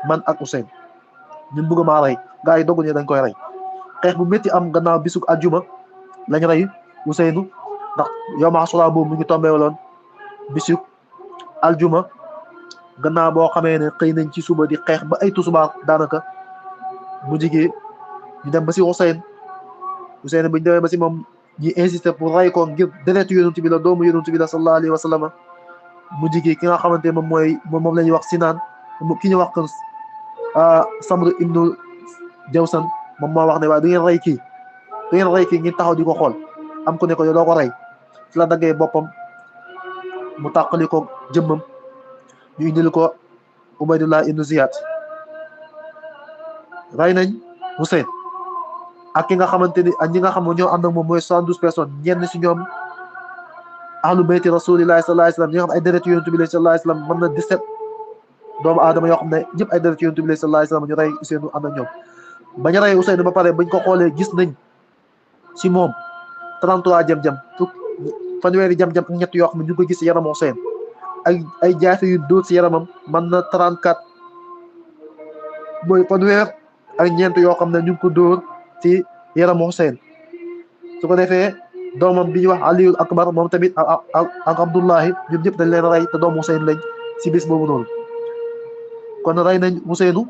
man ak Ousseyn ñun bëgg maa rey gaa yi dogg ne dañ koy rey xeex bu métti am gannaaw bisuk aljuma lañ rey Ousseynou ndax yow ma Ashura boobu mu ngi tombé waloon bisuk aljuma gannaaw boo xamee ne xëy nañ ci suba di xeex ba ay tusubaar daanaka mu jigee ñu dem ba si Ousseyn bu ñu demee ba si moom ñi insisté pour rey ko ngir deretu yonent bi la doomu yonent bi la sallallahu alayhi wa sallam mu jigee ki nga xamante moom mooy moom la ñuy wax Sinaan ki ñu wax kon Samr ibnu Jawsan moom moo wax ne waaye du ngeen rey kii ngeen taxaw di ko xool am ku ne ko yow doo ko rey fi la daggee boppam mu tàqali ko jëmmam ñu indil ko Ubaydullah ibnu Ziyad rey nañ Hussein ak ki nga xamante ni ak ñi nga xam ne ñoo ànd ak moom mooy 72 personnes ñenn si ñoom ahlu bayti rasulillahi sallallahu alayhi wa sallam ñi nga xam ay deret yonent bi sallallahu alayhi wa sallam mën na 17 doomu aadama yoo xam ne ñëpp ay deret yonent bi sallallahu alayhi wa sallam ñu rey Ousseynou ànd ak ñoom bañ rey Ousseynou ba pare bañ ko xoolee gis nañ si moom 33 jam-jam fanweeri jam-jam ak ñett yoo xam ne ñu ngi ko gis si yaram Ousseynou ay jaafe yu dóor si yaramam mën na 34 mooy fanweer ak ñeent yoo xam ne ñu ngi ko dóor ci yaram Ousseynou su ko defee doomam bi ñuy wax Aliyul Akbar moom tamit ak Abdullahi ñoom ñëpp dañ leen rey te doomu Ousseynou lañ si bis boobu noonu kon rey nañ Ousseynou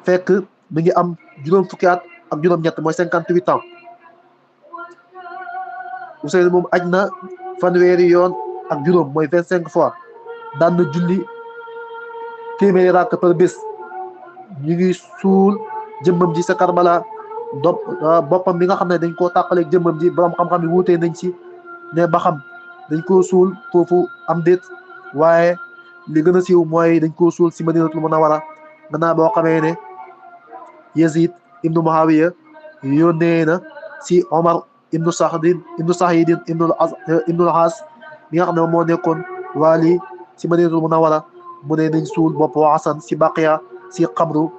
fekk mi ngi am juróom fukki at ak juróom-ñett mooy 58 ans Ousseynou moom aj na fanweeri yoon ak juróom mooy 25 fois daan na julli téeméeri rakk par bés ñu ngi suul jëmmam ji sa Karbala boppam bi nga xam ne dañ koo tàqaleeg jëmmam ji borom xam-xam yi wuutee nañ ci ne ba xam dañ koo suul foofu am déet waaye li gën a siiw mooy dañ koo suul si Madinatul Munawwara gannaaw boo xamee ne Yazid ibnu Muawiya yónnee na si Omar ibnu Sahdin ibnul As bi nga xam ne moo nekkoon waali si Madinatul Munawwara mu ne nañ suul bopp Hasan si Baqiya si xabru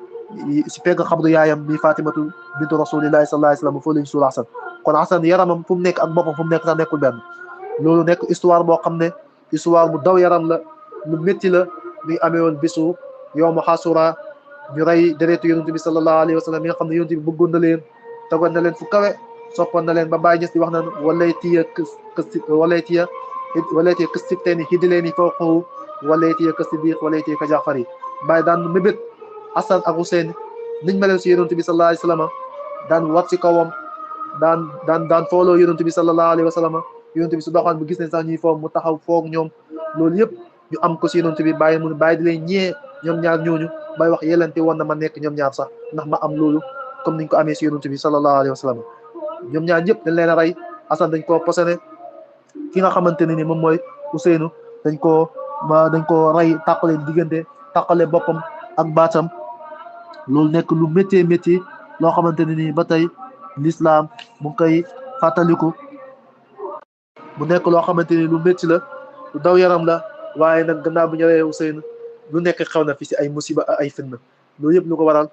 si pegg xabru yaayam bi Fatimatu bintu rasulillahi sallallahu alayhi wa sallam foo lañ suul Hasan kon Hasan yaramam fu mu nekk ak boppam fu mu nekk sax nekkul benn loolu nekk histoire boo xam ne histoire bu daw yaram la lu métti la mi amee woon bisu yawmu Ashura ñu rey deretu yonent bi sallallahu alayhi wa sallam mi nga xam ne yonent bi bëggoon na leen tegoon na leen fu kawe soppoon na leen ba Baay Ñas di wax naan walaytiya kasibteeni hidileeni fawqahu walaytiya kasidiq walaytiya ka Jaafari Baay daan mébét Hasan ak Hussein niñ meleen si yonent bi sallallahu alayhi wa sallam daan wat si kawam daan fooloo yonent bi sallallahu alayhi wa sallam yonent bi su doxaan bu gis ne sax ñuy foog mu taxaw foog ñoom loolu yëpp ñu am ko si yonent bi bàyyi di leen ñee ñoom ñaar ñooñu bay wax yelante woon na ma nekk ñoom ñaar sax ndax ma am loolu comme niñ ko amee si yonent bi sallallahu alayhi wa sallam ñoom ñaar ñëpp dañ leen a rey Hasan dañ koo posone ki nga xamante ne ni moom mooy Ousseynou dañ koo rey tàqale diggante tàqale boppam ak baatam loolu nekk lu métti loo xamante ne ni ba tey l'islam mu ngi koy fàttaliku mu nekk loo xamante ni lu métti la lu daw yaram la waaye nag gannaaw bu ñu reyee Ousseynou lu nekk xew na fi si ay musiba ay fitna loolu yëpp lu ko waral